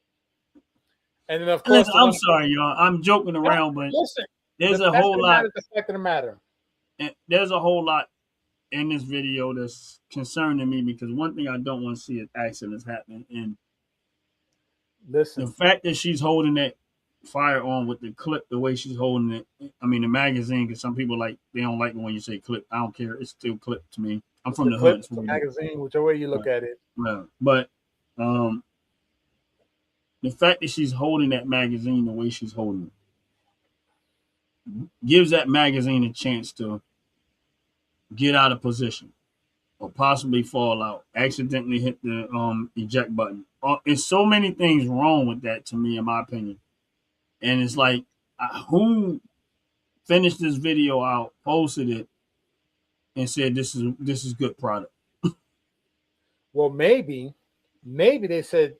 And then, of
And
course,
listen,
the
I'm
one.
sorry, y'all. I'm joking
No,
around, but
listen, the
there's a
fact of
whole
the matter
lot.
is the fact of the matter.
There's a whole lot in this video that's concerning me because one thing I don't want to see is accidents happening, and the
Listen,
fact that she's holding that firearm with the clip the way she's holding it. I mean, the magazine. Because some people like they don't like it when you say clip. I don't care. It's still clip to me. I'm
it's
from
the
the hood.
clip,
It's
it's
what
a
we do.
magazine, whichever way you look
Right.
at it.
Right. But um, the fact that she's holding that magazine the way she's holding it gives that magazine a chance to get out of position or possibly fall out, accidentally hit the eject button. It's so many things wrong with that to me, in my opinion. And it's like, who finished this video out, posted it, and said this is good product.
Well, maybe they said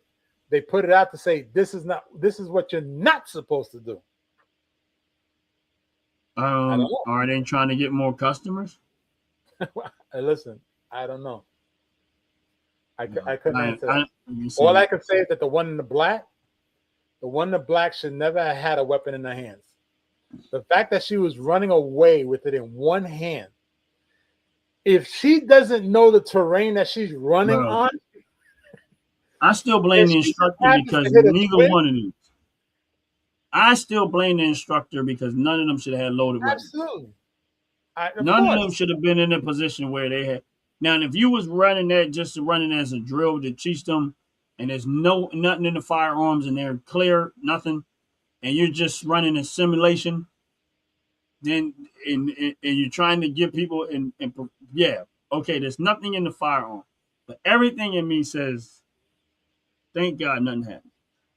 they put it out to say this is what you're not supposed to do. I don't know.
Are they trying to get more customers?
Listen, I don't know. I
No,
couldn't answer that.
you
All I
see,
can say is that the one in the black should never have had a weapon in her hands. The fact that she was running away with it in one hand, if she doesn't know the terrain that she's running
bro,
on,
I still blame
and
the
she just
instructor
happens to
because
hit a
neither
twin,
one of these. I still blame the instructor because none of them should have had loaded weapons.
absolutely. Of
None of them
course,
should have been in a position where they had. Now, if you was running that just running as a drill to teach them, and there's nothing in the firearms and they're clear, nothing, and you're just running a simulation, then and you're trying to give people and yeah, okay, there's nothing in the firearm, but everything in me says, thank God nothing happened.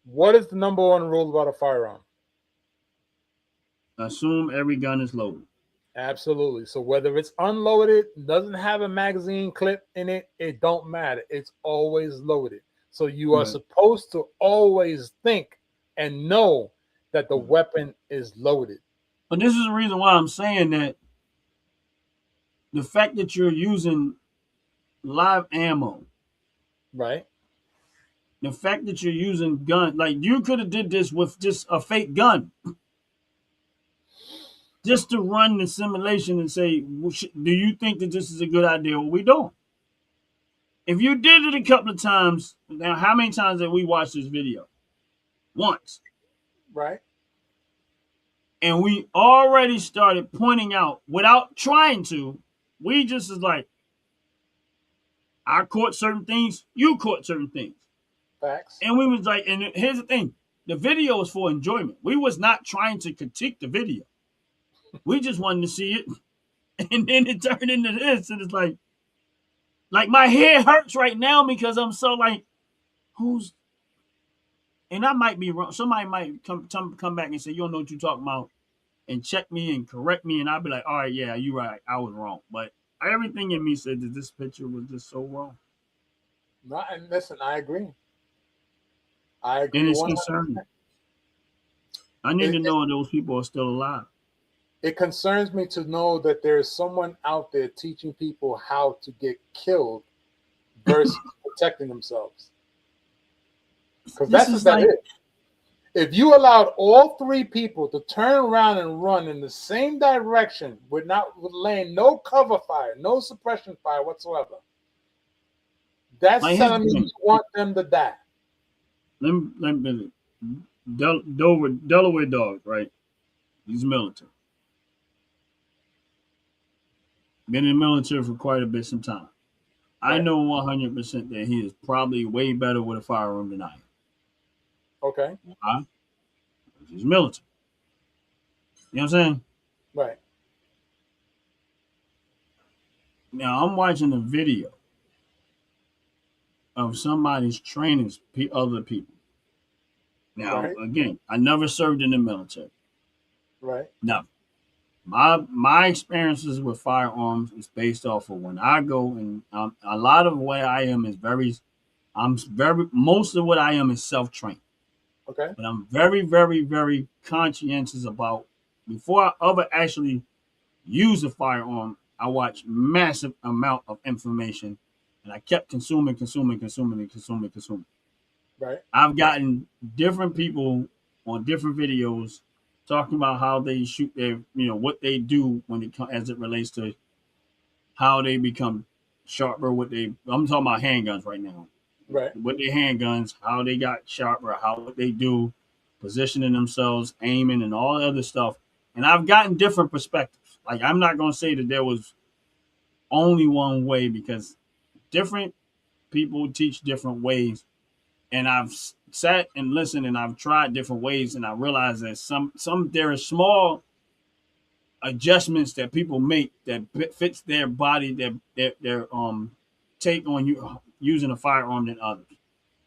what is the number one rule about a firearm?
Assume every gun is loaded.
Absolutely. So whether it's unloaded, doesn't have a magazine clip in it, it don't matter. It's always loaded. So you are
Right.
supposed to always think and know that the
Right.
weapon is loaded.
But this is the reason why I'm saying that the fact that you're using live ammo,
Right?
the fact that you're using gun, like you could have did this with just a fake gun, just to run the simulation and say, well, do you think that this is a good idea? Or we don't. If you did it a couple of times, now how many times have we watched this video? Once.
Right?
And we already started pointing out without trying to, we just is like, I caught certain things, you caught certain things.
Facts.
And we was like, and here's the thing, the video was for enjoyment. We was not trying to critique the video. We just wanted to see it. And then it turned into this. And it's like my head hurts right now because I'm so like, who's, and I might be wrong. Somebody might come back and say, you don't know what you're talking about, and check me and correct me. And I'll be like, all right, yeah, you're right. I was wrong. But everything in me said that this picture was just so wrong.
Right. And listen, I agree. I
And
agree
it's
100%.
concerning. I need
It,
to
it,
know if those people are still alive.
it concerns me to know that there's someone out there teaching people how to get killed versus protecting themselves. Because
This
that's
is
about
like,
it. If you allowed all three people to turn around and run in the same direction with laying no cover fire, no suppression fire whatsoever, that's
here's
telling
the
me you
thing.
want them to die.
Let me Delaware dog, right? He's military. Been in the military for quite a bit some time. I
Right?
know 100% that he is probably way better with a firearm than I am.
Okay.
Why? Because he's military. You know what I'm saying?
Right.
Now I'm watching a video of somebody's training other people. Now
Right.
again, I never served in the military.
Right.
Now my experiences with firearms is based off of when I go, and a lot of what I am is very most of what I am is self trained.
Okay.
But I'm very, very, very conscientious about before I ever actually use a firearm. I watch massive amount of information, and I kept consuming.
Right.
I've gotten different people on different videos talking about how they shoot their, what they do when as it relates to how they become sharper. I'm talking about handguns right now.
Right.
With their handguns, how they got sharper, how what they do, positioning themselves, aiming, and all the other stuff. And I've gotten different perspectives. Like I'm not gonna say that there was only one way because different people teach different ways. And I've sat and listened and I've tried different ways, and I realize that some there are small adjustments that people make that fits their body, their take on you using a firearm than others.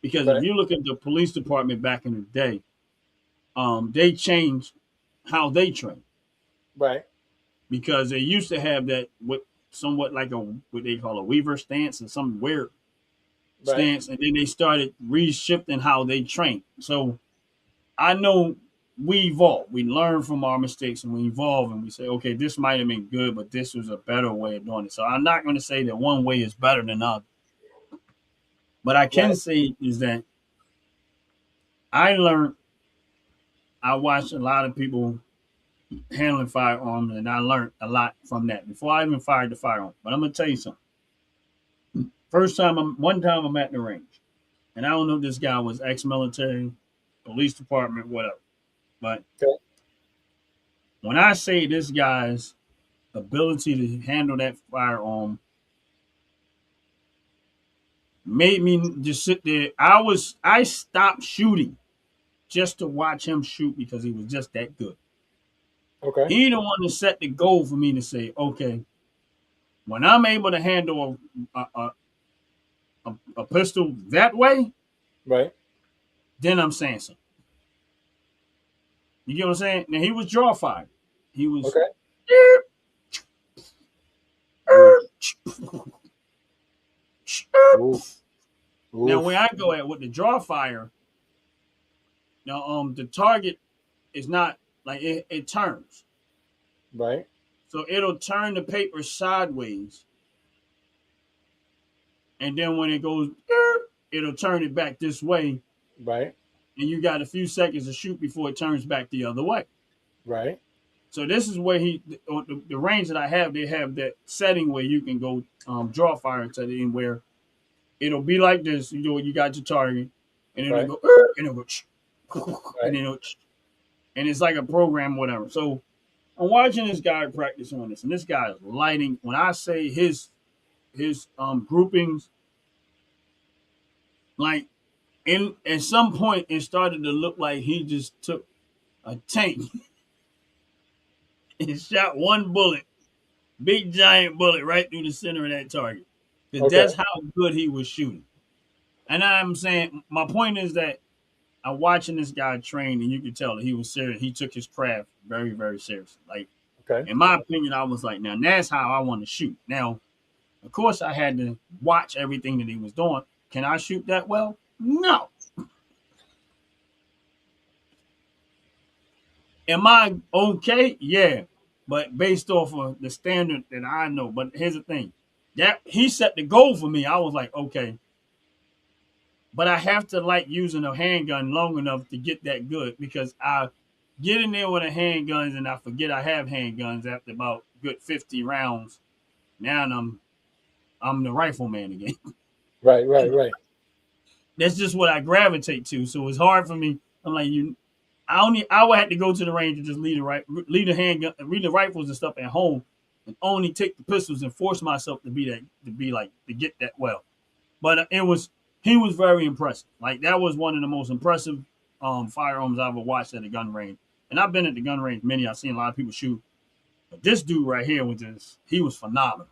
Because if
Right.
you look at the police department back in the day, they changed how they train
Right.
because they used to have that what somewhat like what they call a weaver stance and some weird
Right.
stance, and then they started reshifting how they train. So I know we evolve. We learn from our mistakes and we evolve and we say, okay, this might have been good, but this was a better way of doing it. So I'm not going to say that one way is better than other. But I can
Right.
say is that I learned, I watched a lot of people handling firearms and I learned a lot from that before I even fired the firearm. But I'm going to tell you something. One time I'm at the range and I don't know if this guy was ex-military, police department, whatever. But
Okay.
when I say this guy's ability to handle that firearm made me just sit there. I stopped shooting just to watch him shoot because he was just that good.
Okay.
He the one to set the goal for me to say, okay, when I'm able to handle a pistol that way,
Right.
then I'm saying something. You get what I'm saying? Now he was draw fired. He was
Okay. Oof.
Now,
Oof.
when I go at with the draw fire, now the target is not like it turns.
Right.
So it'll turn the paper sideways, and then when it goes, it'll turn it back this way,
Right.
and you got a few seconds to shoot before it turns back the other way.
Right.
So this is where the range that I have, they have that setting where you can go draw fire and set it in where it'll be like this. You know, you got your target, and it'll
Right.
go, and it'll go, and
Right.
then and it's like a program, whatever. So I'm watching this guy practice on this, and this guy is lighting. When I say his groupings, like in at some point, it started to look like he just took a tank and shot one bullet, big giant bullet, right through the center of that target. Because
Okay.
that's how good he was shooting. And I'm saying, my point is that I'm watching this guy train, and you could tell that he was serious. He took his craft very, very seriously. Like,
Okay.
in my opinion, I was like, now that's how I want to shoot. Now, of course, I had to watch everything that he was doing. Can I shoot that well? No. Am I okay? Yeah. But based off of the standard that I know. But here's the thing. That he set the goal for me. I was like, okay. But I have to like using a handgun long enough to get that good because I get in there with the handguns and I forget I have handguns after about good 50 rounds. Now I'm the rifleman again.
Right. Right. Right.
That's just what I gravitate to. So it's hard for me. I'm like you. I would have to go to the range and just leave the handgun, leave the rifles and stuff at home, and only take the pistols and force myself to get that well. But he was very impressive. Like that was one of the most impressive firearms I've ever watched at a gun range. And I've been at the gun range many. I've seen a lot of people shoot, but this dude right here he was phenomenal.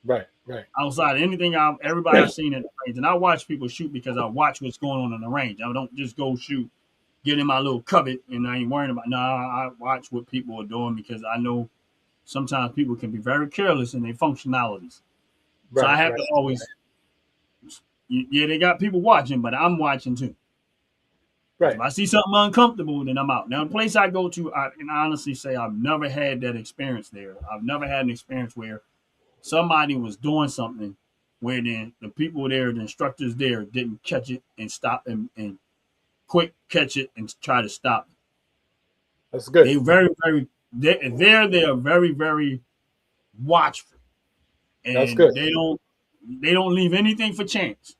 Right. Right.
Outside of everybody I've seen at the range, and I watch people shoot because I watch what's going on in the range. I don't just go shoot, get in my little cupboard, and I ain't worrying about. No, I watch what people are doing because I know sometimes people can be very careless in their functionalities. So I
Right.
have
Right.
to always, yeah, they got people watching, but I'm watching too. Because
Right.
if I see something uncomfortable, then I'm out. Now, the place I go to, I can honestly say I've never had that experience there. I've never had an experience where somebody was doing something where then the people there, the instructors there, didn't catch it and stop and quick catch it and try to stop it.
That's good.
They very, very, they are very, very watchful
That's good.
and they don't leave anything for chance.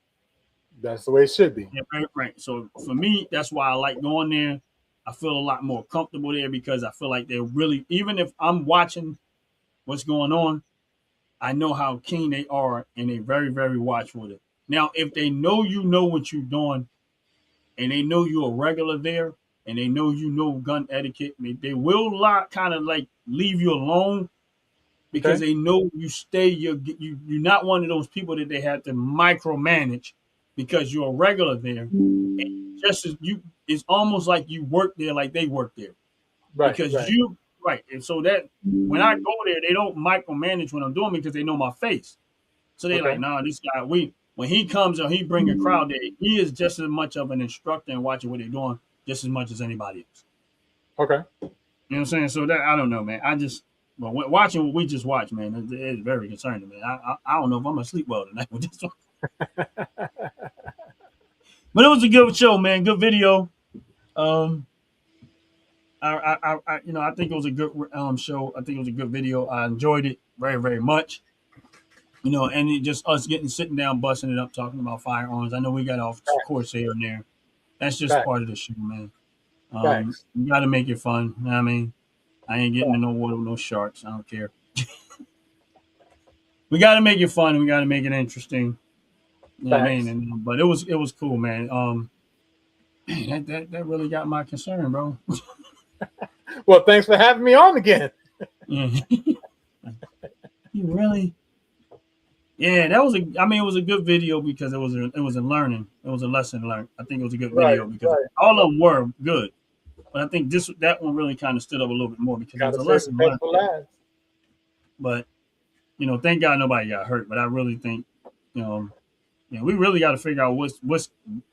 That's the way it should be.
Yeah, right. So for me, that's why I like going there. I feel a lot more comfortable there because I feel like they're really, even if I'm watching what's going on, I know how keen they are and they're very, very watchful with it. Now, if they know you know what you're doing and they know you're a regular there and they know you know gun etiquette, they will not kind of like leave you alone because
Okay.
they know you're not one of those people that they have to micromanage because you're a regular there. Just as you, it's almost like you work there like they work there
Right.
because
Right.
you right. And so that when I go there, they don't micromanage what I'm doing because they know my face. So they like,
Okay.
nah, this guy. We when he comes or he bring a crowd there, he is just as much of an instructor and watching what they're doing just as much as anybody else.
Okay.
You know what I'm saying? So that I don't know, man. I just well, watching what we just watched, man, it's very concerning, man. I don't know if I'm gonna sleep well tonight with this one. But it was a good show, man. Good video. Um, I think it was a good show. I think it was a good video. I enjoyed it very, very much. And it just us sitting down, busting it up, talking about firearms. I know we got off
Facts.
course here and there. That's just
Facts.
part of the show, man.
Facts.
You got to make it fun. You know what I mean, I ain't getting in
Facts.
no water with no sharks. I don't care. We got to make it fun. We got to make it interesting. You know what I mean?
Facts.
But it was cool, man. Man, that really got my concern, bro.
Well, thanks for having me on again.
Yeah. You really? Yeah, that was I mean, it was a good video because it was a learning. It was a lesson learned. I think it was a good
Right.
video because
Right.
all of them were good, but I think that one really kind of stood up a little bit more because it
Got
was
to
a
save the
lesson
best
learned.
for last.
But thank God nobody got hurt. But I really think, you know, Yeah, we really got to figure out what's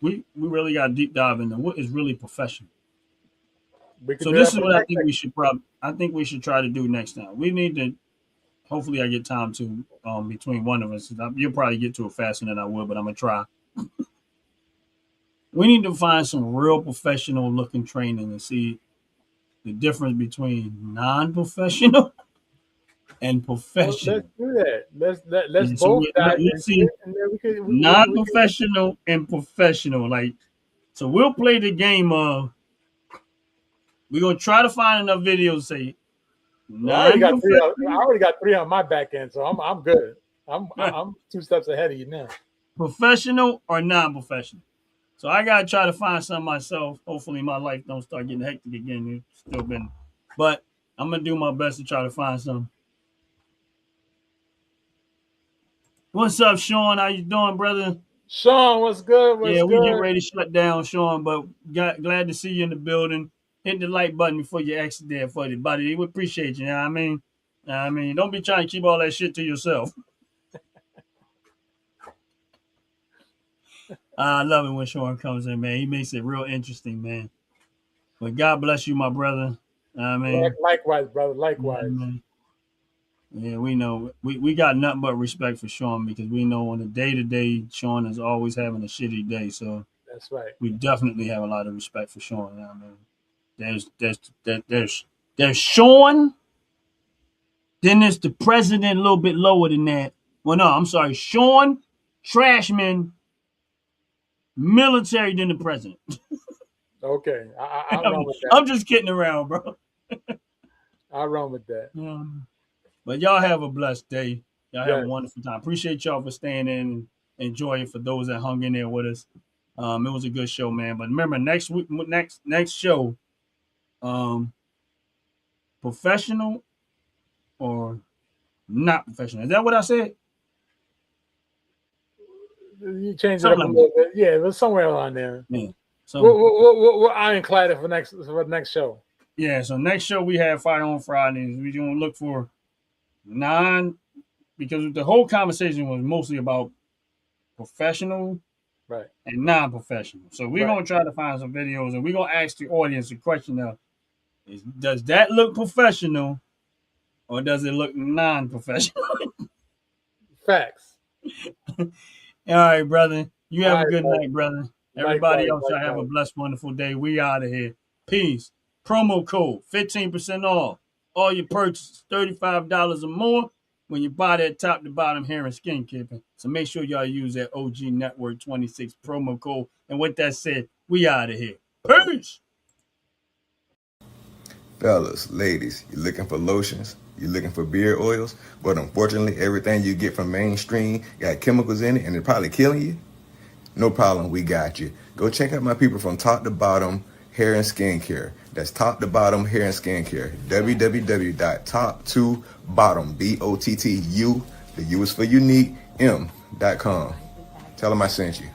we really got to deep dive into what is really professional.
We could
So
do
this
that
is
for the
what
next segment.
I think we should try to do next time. We need to hopefully I get time to between one of us. You'll probably get to it faster than I will, but I'm gonna try. We need to find some real professional looking training and see the difference between non-professional and
Well, let's
professional.
do that. Let's
And so
both dive
let's
into it,
see
and then we could.
non-professional and professional. Like, so we'll play the game of we're gonna try to find enough videos say
Well, I already got three. I
non-professional,
already got three on my back end, so I'm good. I'm 2 steps ahead of you now.
professional or non-professional. So I gotta try to find some myself. Hopefully my life don't start getting hectic again. It's still been, but I'm gonna do my best to try to find some. What's up, Sean? How you doing, brother?
Sean, what's good? What's
Yeah, we getting
good?
ready to shut down, Sean, but glad to see you in the building. Hit the like button before you exit there for the buddy. We appreciate you. You know what I mean? I mean, don't be trying to keep all that shit to yourself. I love it when Sean comes in, man. He makes it real interesting, man. But God bless you, my brother. I mean,
Likewise, brother.
yeah,
Likewise.
man. Yeah, we know we got nothing but respect for Sean because we know on a day to day, Sean is always having a shitty day. So
That's right.
we definitely have a lot of respect for Sean. You know what I mean, there's Sean. Then there's the president a little bit lower than that. Well, no, I'm sorry, Sean Trashman, military than the president.
Okay, I'll
I'm,
run with that.
I'm just kidding around, bro.
I'll run with that.
But y'all have a blessed day. Y'all have a
Yes.
wonderful time. Appreciate y'all for staying in and enjoy it for those that hung in there with us. It was a good show, man. But remember, next week, next show, um, professional or not professional. Is that what I said?
You changed it up
Something
a
like
little
that.
bit. Yeah, it was somewhere around there.
Yeah.
We'll,
So
we'll, we'll, we'll ironclad it for the next show.
yeah. So next show we have Firearms Fridays. We're gonna look for non because the whole conversation was mostly about professional
Right.
and non-professional. So we're
Right.
gonna try to find some videos and we're gonna ask the audience a question of does that look professional or does it look non-professional?
Facts.
All right, brother. You
All
have a
right,
good
bro.
night, brother. Everybody
Likewise.
else, y'all have a
Likewise.
blessed, wonderful day. We out of here. Peace. Promo code 15% off. All your purchases, $35 or more when you buy that top to bottom hair and skin care. So make sure y'all use that OG Network 26 promo code. And with that said, we out of here. Peace.
Fellas, ladies, you looking for lotions? You looking for beard oils? But unfortunately, everything you get from mainstream got chemicals in it and it's probably killing you? No problem, we got you. Go check out my people from Top to Bottom Hair and Skincare. That's Top to Bottom Hair and Skincare. www.top2bottom, BOTTU, the U is for unique, M.com. Tell them I sent you.